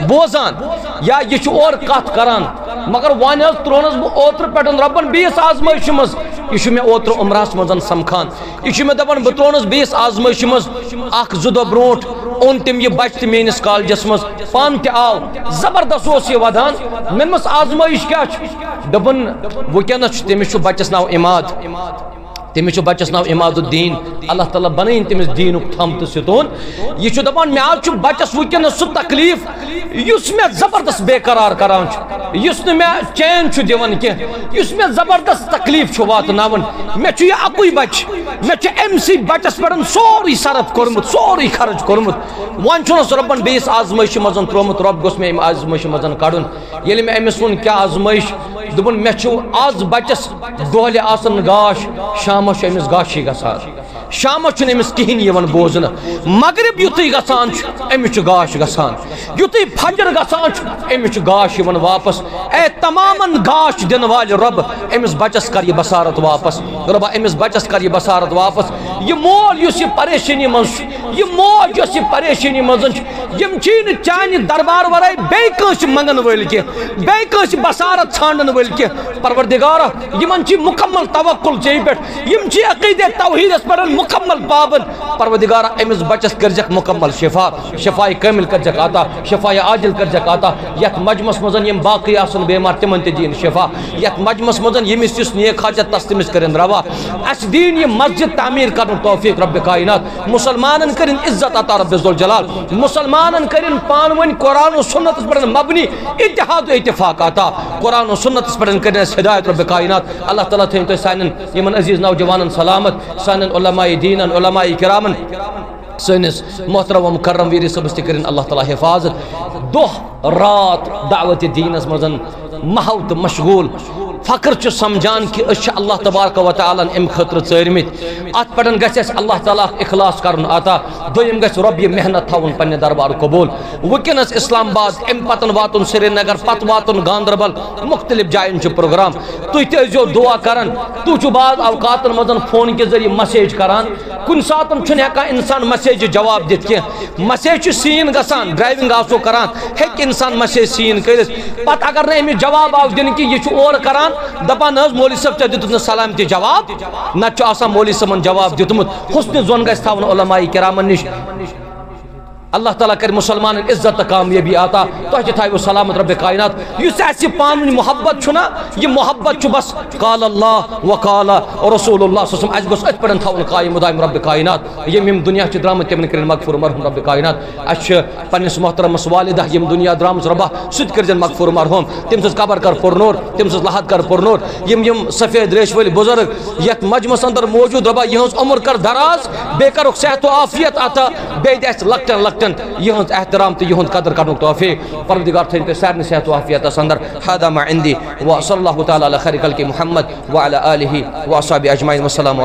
بوزان یا یہ چھ اور کت کران مگر وان ترونس بہ اوتر پٹن ربن بیس آزمائش مز یہ میں اوتر عمرہس مزن سمکھان یہ میں دپان بہ ترونس بیس آزمائش مز اخ زٕ دۄہ برونٹھ اون تم یہ بچ میس کالجس مز پان تہ آو زبردست اس یہ ودان من مس آزمائش کیا دپن ونکس تمس بچس ناو اماد تمس بچس ناو اماد الدین اللہ تعالیٰ بنائن تمس دینک تھم تو ستون یہ دپان مے آج بچس ونکس سہ تکلیف اس میں زبردست بے قرار کران اس میں چین دان کی اس میں زبردست تکلیف واتناون مے یہ اکوئی بچ مے ام سی بچس پہ سوری صرف کورمت سوری خرچ کورمت ون چھنس ربن بیس آزمائش مزن ترومت رب گوس میں آزمائش مزن کڑن یل میں امس ون کیا آزمائش دپن مے آز بچس دہلہ آسن گاش شامس امس گاشی گژھان شامس امس کہین یوان بوزن مغرب یتھی گژھان امس گاش گژھان یتھی فجر گژھان امس گاش یوان واپس اے تمامن گاش دن وال رب امس بچس کر یہ بصارت واپس رب امس بچس کر یہ بصارت واپس یہ مول اس پریشانی مز یہ موج اس پریشانی مزن یم چین چانہ دربار ورائے بے کس منگن ول کی بے کس بصارت ژھانڈن ول کی پروردگارہ یمن چھ مکمل توکل چے پہ یم چھ عقیدہ توحید اس پر مکمل پابند پروردگارہ امس بچس کرجک مکمل شفاء کامل کرجک عطا شفاء عاجل کرجک عطا یت مجمس مزن یم باقی آسن بیمار تمن تہ دین شفاء یت مجمس مزن یمس یس نیک حاجت تستمس کرن روا اس دین یہ مسجد تعمیر کرن توفیق رب کائنات مسلمانن کرن عزت عطا رب ذوالجلال مسلمانن کرن پان ون قرآن و سنت اس پر مبنی اتحاد و اتفاق عطا قرآن و سنت اس پر کرن ہدایت رب کائنات اللہ تعالیٰ تھین تو سانن یمن عزیز نوجوانن سلامت سانن علماء دینن علماء کرامن سنس محترم و مکرم ویری صبح کرن اللہ تعالیٰ حفاظت دہ رات دعوت دینس مزن محو مشغول فخر چھ سمجھان کہ اچھا اللہ تبارک و تعالیٰ ام خطر ژٲرمٕتۍ ات پٹن گژھِ اللہ تعالیٰ اخلاص کرن عطا دویم گژھِ رب یہ محنت تھاون پنہ دربار قبول ونکس اسلام آباد ام پتن واتن سری نگر پت واتن گاندربل مختلف جائن چھ پروگرام تھی تیزو دعا کران تو بعض اوقاتن مزن فون کے ذریعے مسیج کران کن ساتن چھن ہیکان انسان مسیج جواب دت کی مسیج سین گسان ڈرائیونگ آسو کران ہیک انسان مسیج سین کرت پت اگر نہ امس جواب آو دن کی یہ اور کران دپان مولوی صاحب تے دتن سلام تے جواب نہ آسان مولوی صاحبن جواب دتمت حسن زون گژھِ تھاون علماء کرامن نش اللہ تعالیٰ کر مسلمان عزت کامیابی عطا تہ تھو سلامت رب کائنات اس پان محبت چھنا یہ محبت بس قال اللہ وقال رسول اللہ صلی اللہ علیہ وسلم ات پہ تھون قائم دائم رب کائنات یم دنیا درامت تمن کرن مغفور مرحوم رب کائنات اچھ پنس محترمس والدہ یم دنیا درامت ربا سد کرجن مغفور مرحوم تم سز قبر کر پرنور تم سز لحد کر پرنور یم سفید ریش ولی بزرگ یت مجمس اندر موجود ربا یہز عمر کر دراز بے کرک صحت و عافیت عطا بے دس لکٹن لکٹن یہنز احترام تو یہنز قدر کرنک توفیق پروردگار تھین پہ سارن صحت و عافیت اندر هذا ما عندي وصلی اللہ تعالی علی خیر خلق محمد وعلى آلہ وصحبہ اجمعین والسلام